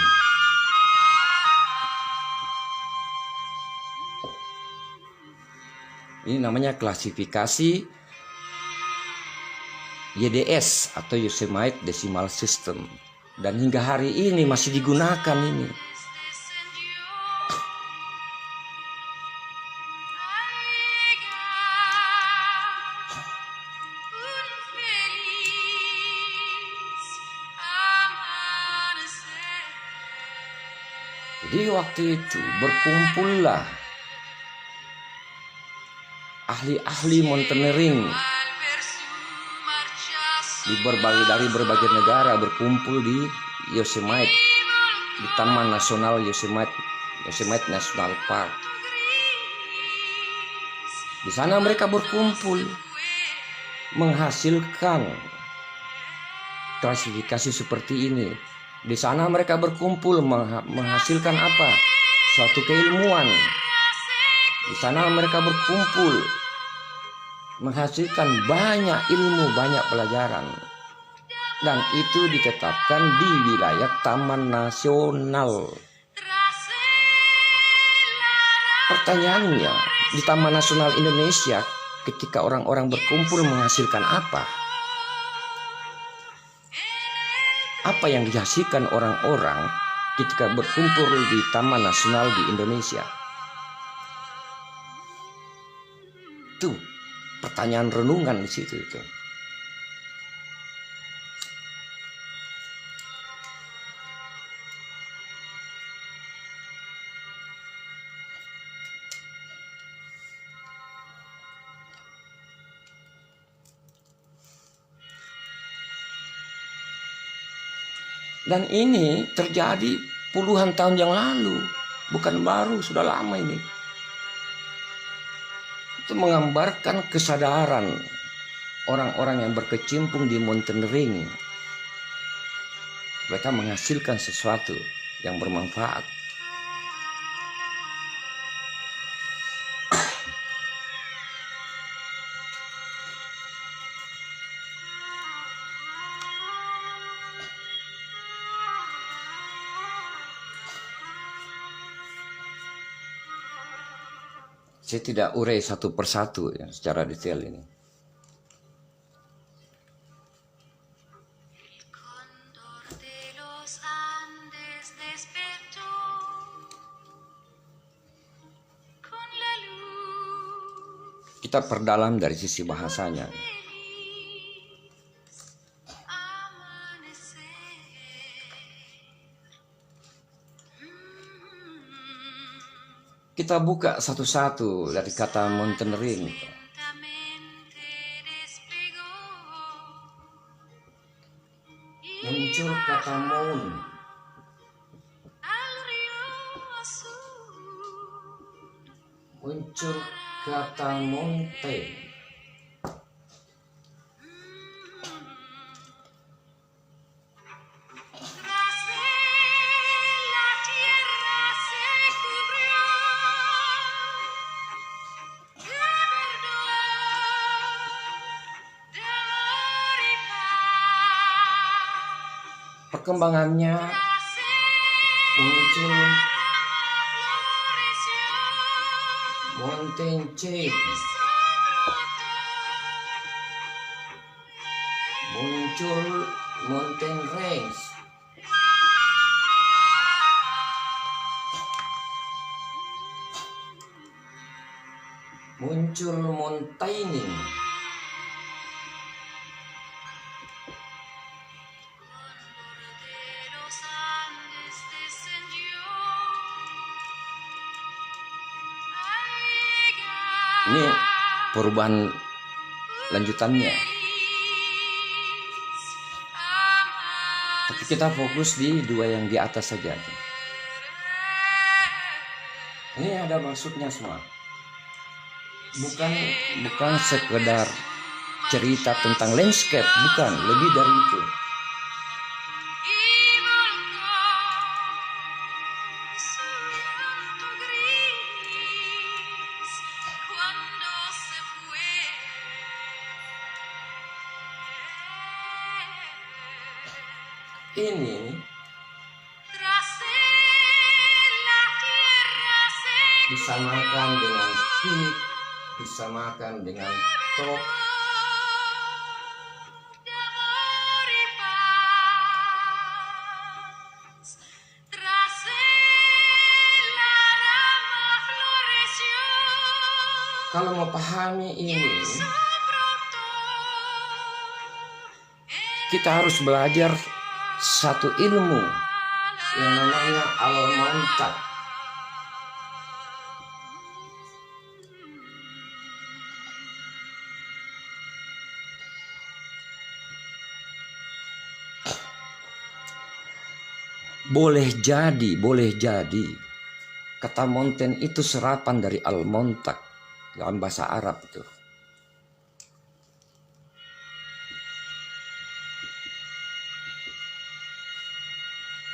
Ini namanya klasifikasi YDS atau Yosemite Decimal System, dan hingga hari ini masih digunakan ini. Jadi waktu itu berkumpullah ahli-ahli mountaineering dari berbagai negara berkumpul di Yosemite, di Taman Nasional Yosemite National Park. Di sana mereka berkumpul menghasilkan klasifikasi seperti ini. Di sana mereka berkumpul menghasilkan apa? Suatu keilmuan. Di sana mereka berkumpul menghasilkan banyak ilmu, banyak pelajaran. Dan itu ditetapkan di wilayah Taman Nasional. Pertanyaannya, di Taman Nasional Indonesia ketika orang-orang berkumpul menghasilkan apa? Apa yang dihasilkan orang-orang ketika berkumpul di Taman Nasional di Indonesia? Itu pertanyaan renungan di situ itu. Dan ini terjadi puluhan tahun yang lalu, bukan baru, sudah lama ini. Itu menggambarkan kesadaran orang-orang yang berkecimpung di mountaineering. Mereka menghasilkan sesuatu yang bermanfaat. Saya tidak urai satu persatu ya, secara detail ini. kita perdalam dari sisi bahasanya. Kita buka satu-satu dari kata mountain ring. Muncul kata moon. Muncul kata mountain. Perkembangannya muncul mountain chain, muncul mountain range, muncul montaining, ini perubahan lanjutannya. Tapi kita fokus di dua yang di atas saja. Ini ada maksudnya semua. Bukan sekedar cerita tentang landscape, bukan, lebih dari itu. Ini disamakan dengan peak, disamakan dengan top, kalau mau pahami ini kita harus belajar satu ilmu yang namanya al-mantak. Boleh jadi kata mountain itu serapan dari al-mantak dalam bahasa Arab itu.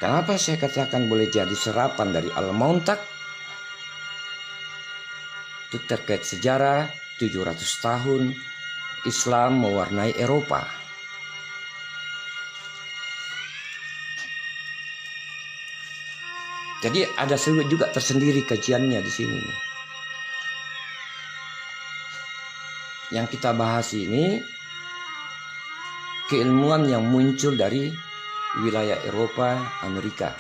Kenapa saya katakan boleh jadi serapan dari al-mantak? Itu terkait sejarah 700 tahun Islam mewarnai Eropa. Jadi ada juga tersendiri kajiannya di sini. Yang kita bahas ini keilmuan yang muncul dari wilayah Eropa, Amerika.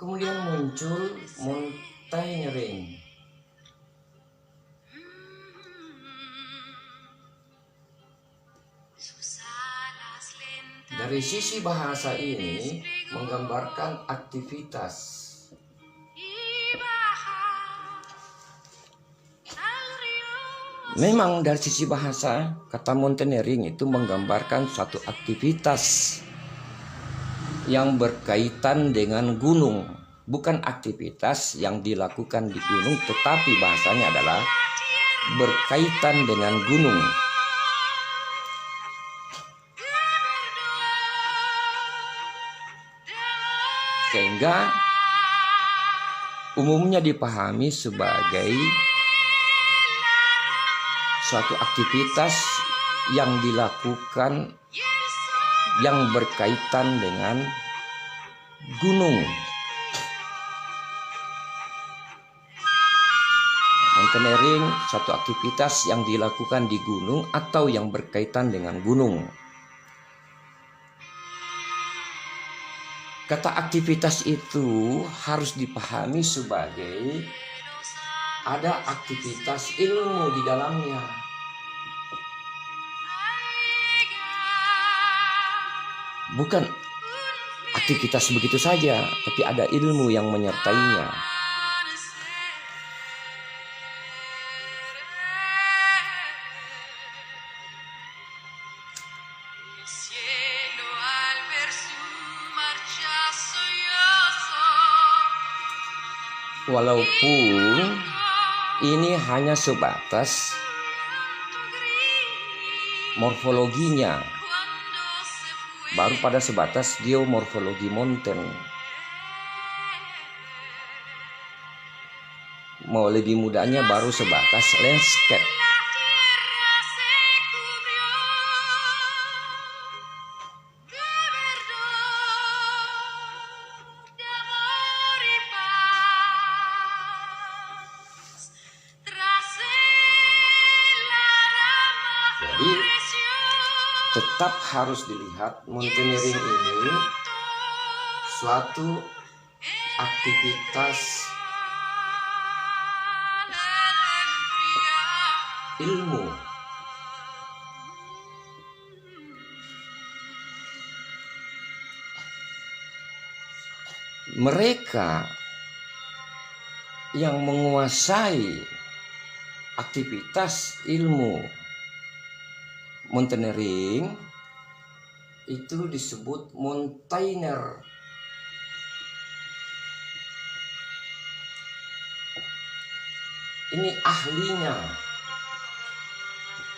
Kemudian muncul mountaineering. Dari sisi bahasa ini menggambarkan aktivitas. Memang dari sisi bahasa kata mountaineering itu menggambarkan suatu aktivitas yang berkaitan dengan gunung, bukan aktivitas yang dilakukan di gunung, tetapi bahasanya adalah berkaitan dengan gunung. Sehingga umumnya dipahami sebagai suatu aktivitas yang dilakukan yang berkaitan dengan gunung. Mountaineering suatu aktivitas yang dilakukan di gunung atau yang berkaitan dengan gunung. Kata aktivitas itu harus dipahami sebagai ada aktivitas ilmu di dalamnya. Bukan aktivitas begitu saja, tapi ada ilmu yang menyertainya. Walaupun ini hanya sebatas morfologinya, baru pada sebatas geomorfologi mountain. Mau lebih mudahnya baru sebatas landscape. Jadi tetap harus dilihat mountaineering ini suatu aktivitas ilmu. Mereka yang menguasai aktivitas ilmu mountaineering itu disebut mountaineer. Ini ahlinya,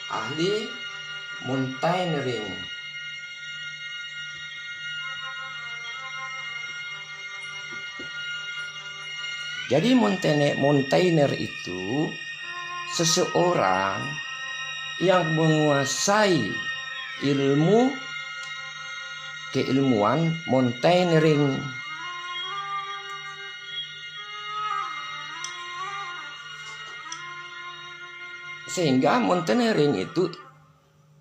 ahli mountaineering. Jadi mountaineer itu seseorang yang menguasai ilmu keilmuan mountaineering. Sehingga mountaineering itu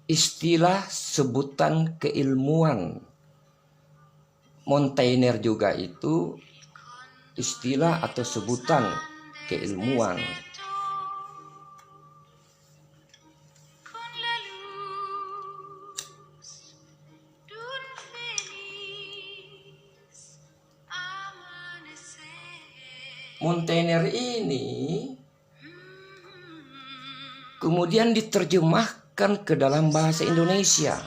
istilah sebutan keilmuan. Mountaineer juga itu istilah atau sebutan keilmuan. Mountaineer ini kemudian diterjemahkan ke dalam bahasa Indonesia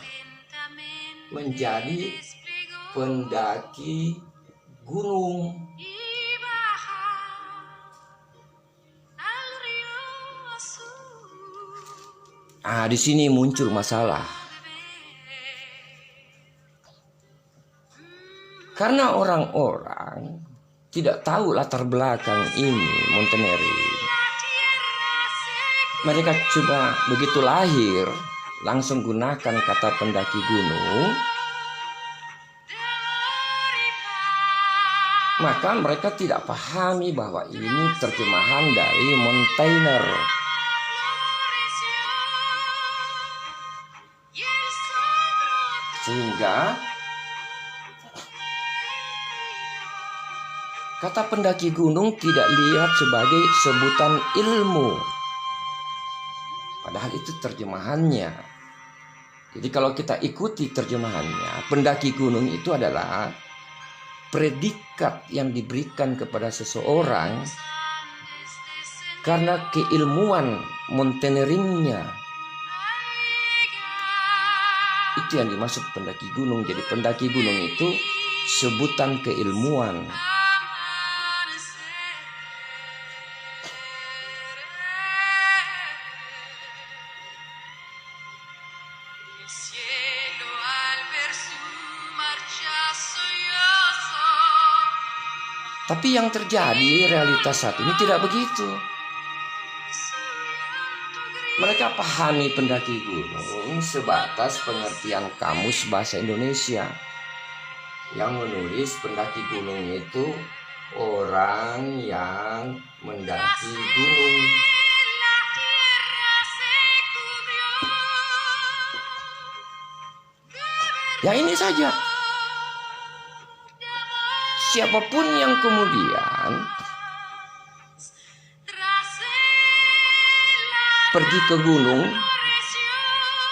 menjadi pendaki gunung. Di sini muncul masalah. Karena orang-orang tidak tahu latar belakang ini mountaineering. Mereka coba begitu lahir langsung gunakan kata pendaki gunung. Maka mereka tidak pahami bahwa ini terjemahan dari mountaineer. Sehingga kata pendaki gunung tidak dilihat sebagai sebutan ilmu. Padahal itu terjemahannya. Jadi kalau kita ikuti terjemahannya, pendaki gunung itu adalah predikat yang diberikan kepada seseorang karena keilmuan mountaineeringnya. Itu yang dimaksud pendaki gunung. Jadi pendaki gunung itu sebutan keilmuan. Tapi yang terjadi realitas saat ini tidak begitu. Mereka pahami pendaki gunung sebatas pengertian kamus bahasa Indonesia yang menulis pendaki gunung itu orang yang mendaki gunung. Ya ini saja. Siapapun yang kemudian pergi ke gunung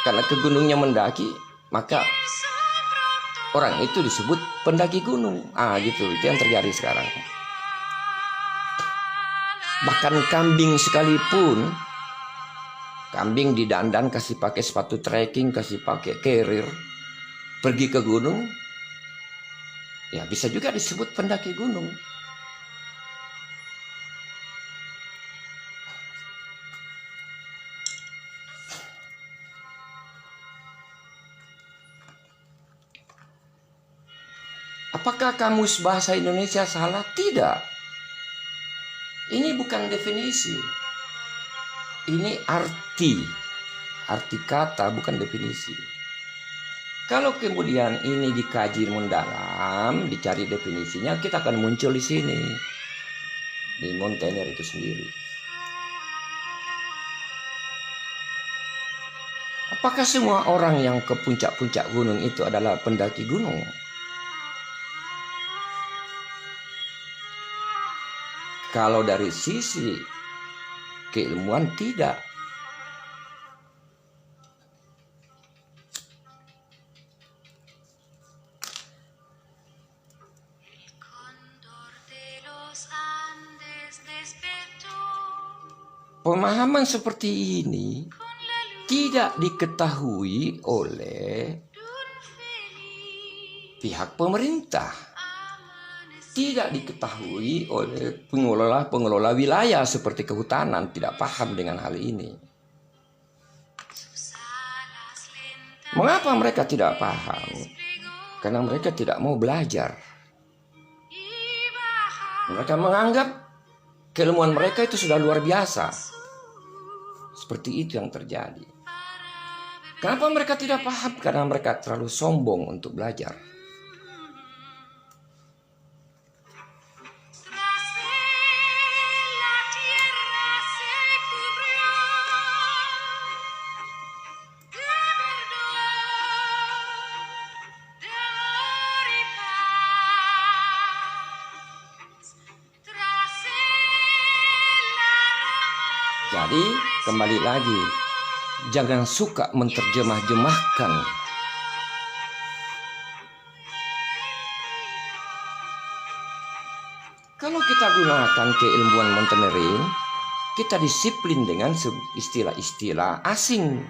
karena ke gunungnya mendaki, maka orang itu disebut pendaki gunung. Gitu, itu yang terjadi sekarang. Bahkan kambing sekalipun, kambing didandan, kasih pakai sepatu trekking, kasih pakai carrier, pergi ke gunung, ya bisa juga disebut pendaki gunung. Apakah kamus bahasa Indonesia salah? Tidak. Ini bukan definisi. Ini arti. Arti kata, bukan definisi. Kalau kemudian ini dikaji mendalam, dicari definisinya, kita akan muncul di sini. Di Montaigne itu sendiri. Apakah semua orang yang ke puncak-puncak gunung itu adalah pendaki gunung? Kalau dari sisi keilmuan tidak. Pemahaman seperti ini tidak diketahui oleh pihak pemerintah. Tidak diketahui oleh pengelola wilayah seperti kehutanan, tidak paham dengan hal ini. Mengapa mereka tidak paham? Karena mereka tidak mau belajar. Mereka menganggap keilmuan mereka itu sudah luar biasa. Seperti itu yang terjadi. Kenapa mereka tidak paham? Karena mereka terlalu sombong untuk belajar. Jadi kembali lagi, jangan suka menterjemah-jemahkan. Kalau kita gunakan keilmuan Montaigne, kita disiplin dengan istilah-istilah asing.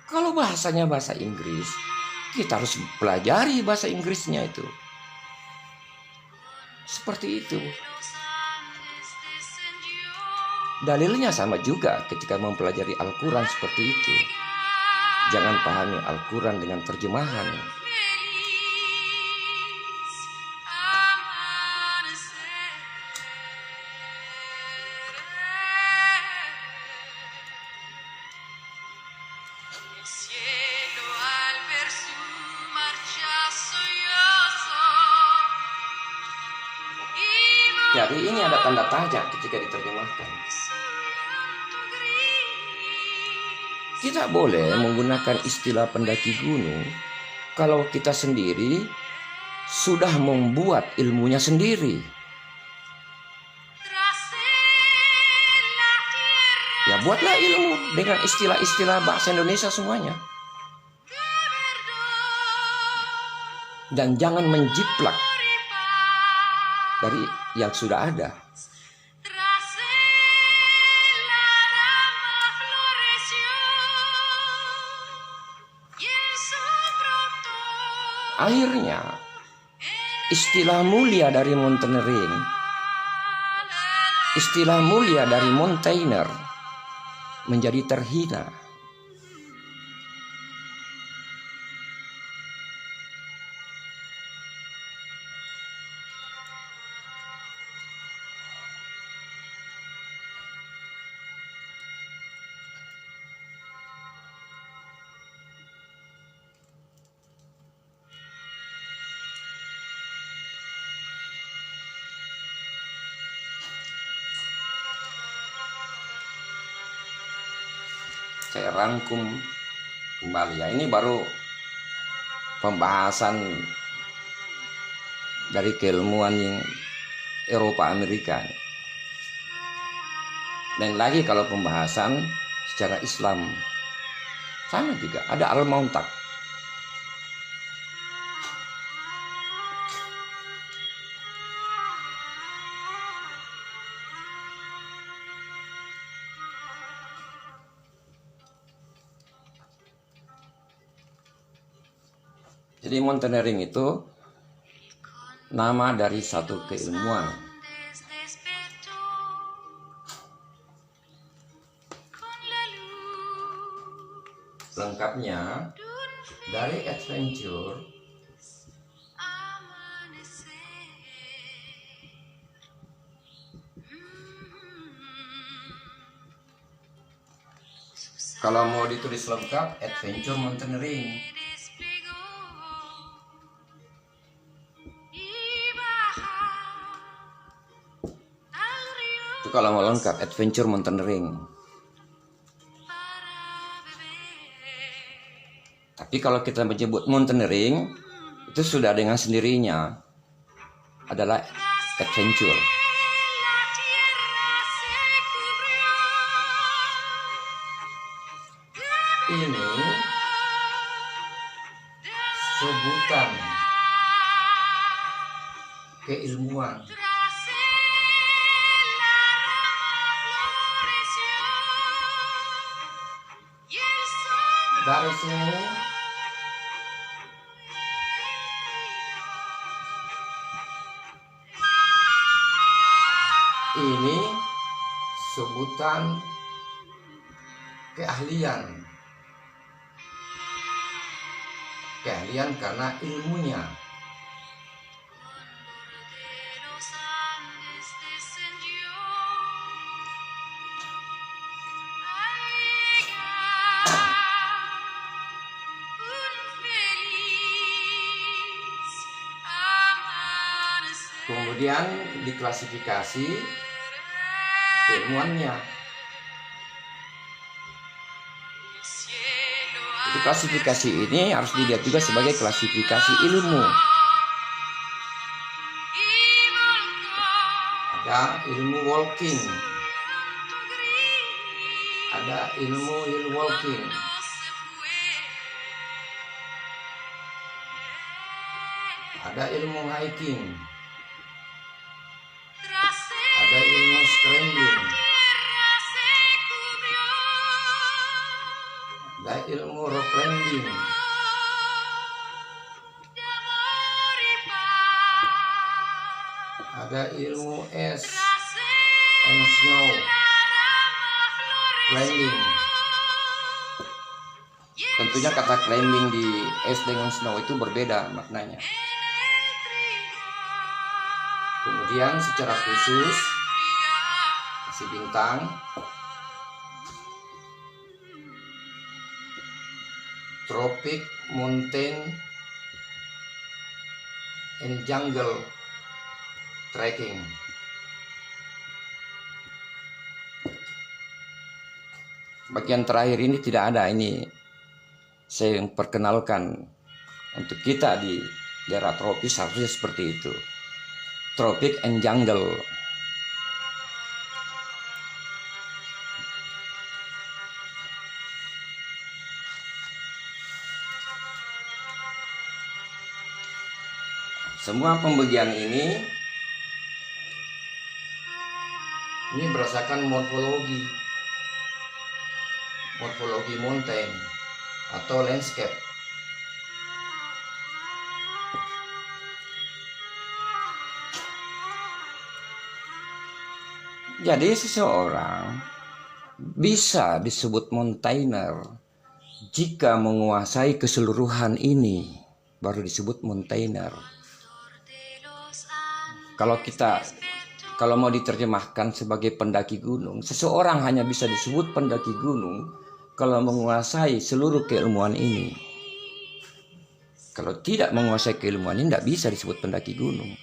Kalau bahasanya bahasa Inggris, kita harus pelajari bahasa Inggrisnya itu. Seperti itu. Dalilnya sama juga ketika mempelajari Al-Quran seperti itu. Jangan pahami Al-Quran dengan terjemahan. Jadi ini ada tanda tanya ketika diterjemahkan. Tidak boleh menggunakan istilah pendaki gunung kalau kita sendiri sudah membuat ilmunya sendiri. Ya buatlah ilmu dengan istilah-istilah bahasa Indonesia semuanya. Dan jangan menjiplak dari yang sudah ada. Akhirnya istilah mulia dari Montaigne, istilah mulia dari Montaigne menjadi terhina. saya rangkum kembali ya. Ini baru pembahasan dari keilmuan yang Eropa Amerika. Dan lagi kalau pembahasan secara Islam sama juga, ada Al-Muntak. Jadi mountaineering itu nama dari satu keilmuan. Lengkapnya dari adventure kalau mau ditulis lengkap adventure mountaineering. Itu kalau mau lengkap adventure mountaineering. Tapi kalau kita menyebut mountaineering itu sudah dengan sendirinya adalah adventure. Ini sebutan keilmuan. Dari sini ini sebutan keahlian. Keahlian karena ilmunya. Kemudian diklasifikasi ilmuannya. Jadi klasifikasi ini harus dilihat juga sebagai klasifikasi ilmu. Ada ilmu walking, ada ilmu hill walking, ada ilmu hiking, ada ilmu scrambling, ada ilmu rock climbing, ada ilmu ice and snow climbing. Tentunya kata climbing di ice dengan snow itu berbeda maknanya. Kemudian secara khusus kasih bintang tropic mountain and jungle trekking. Bagian terakhir ini tidak ada, ini saya yang perkenalkan untuk kita di daerah tropis harusnya seperti itu. Tropic and jungle. Semua pembagian ini berdasarkan morfologi mountain atau landscape. Jadi seseorang bisa disebut mountaineer jika menguasai keseluruhan ini, baru disebut mountaineer. Kalau mau diterjemahkan sebagai pendaki gunung, seseorang hanya bisa disebut pendaki gunung kalau menguasai seluruh keilmuan ini. Kalau tidak menguasai keilmuan ini, tidak bisa disebut pendaki gunung.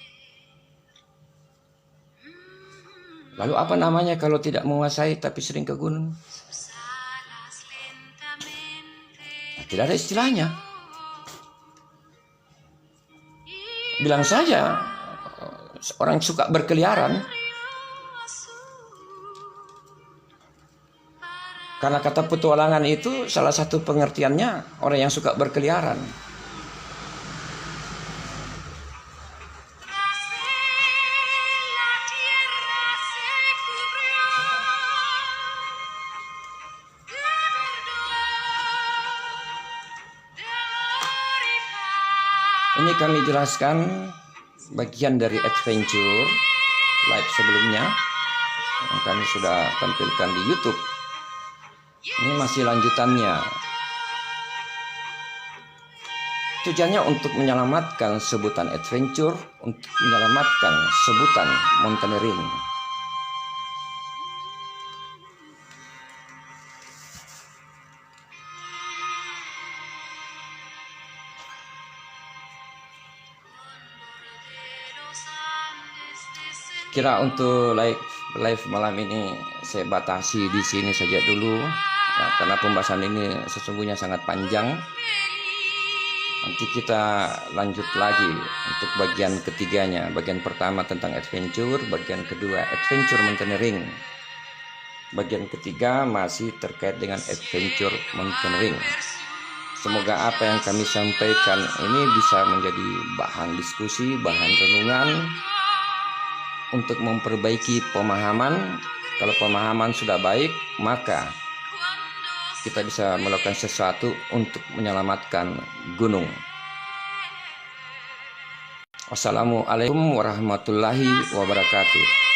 Lalu apa namanya kalau tidak menguasai tapi sering ke gunung? Tidak ada istilahnya. Bilang saja orang suka berkeliaran. Karena kata petualangan itu salah satu pengertiannya orang yang suka berkeliaran. Ini kami jelaskan bagian dari adventure live sebelumnya yang kami sudah tampilkan di YouTube. Ini masih lanjutannya. Tujuannya untuk menyelamatkan sebutan adventure, untuk menyelamatkan sebutan mountaineering. Kira untuk live malam ini saya batasi di sini saja dulu, ya, karena pembahasan ini sesungguhnya sangat panjang. Nanti kita lanjut lagi untuk bagian ketiganya. Bagian pertama tentang adventure, bagian kedua adventure mountaineering, bagian ketiga masih terkait dengan adventure mountaineering. Semoga apa yang kami sampaikan ini bisa menjadi bahan diskusi, bahan renungan untuk memperbaiki pemahaman. Kalau pemahaman sudah baik, maka kita bisa melakukan sesuatu untuk menyelamatkan gunung. Wassalamualaikum warahmatullahi wabarakatuh.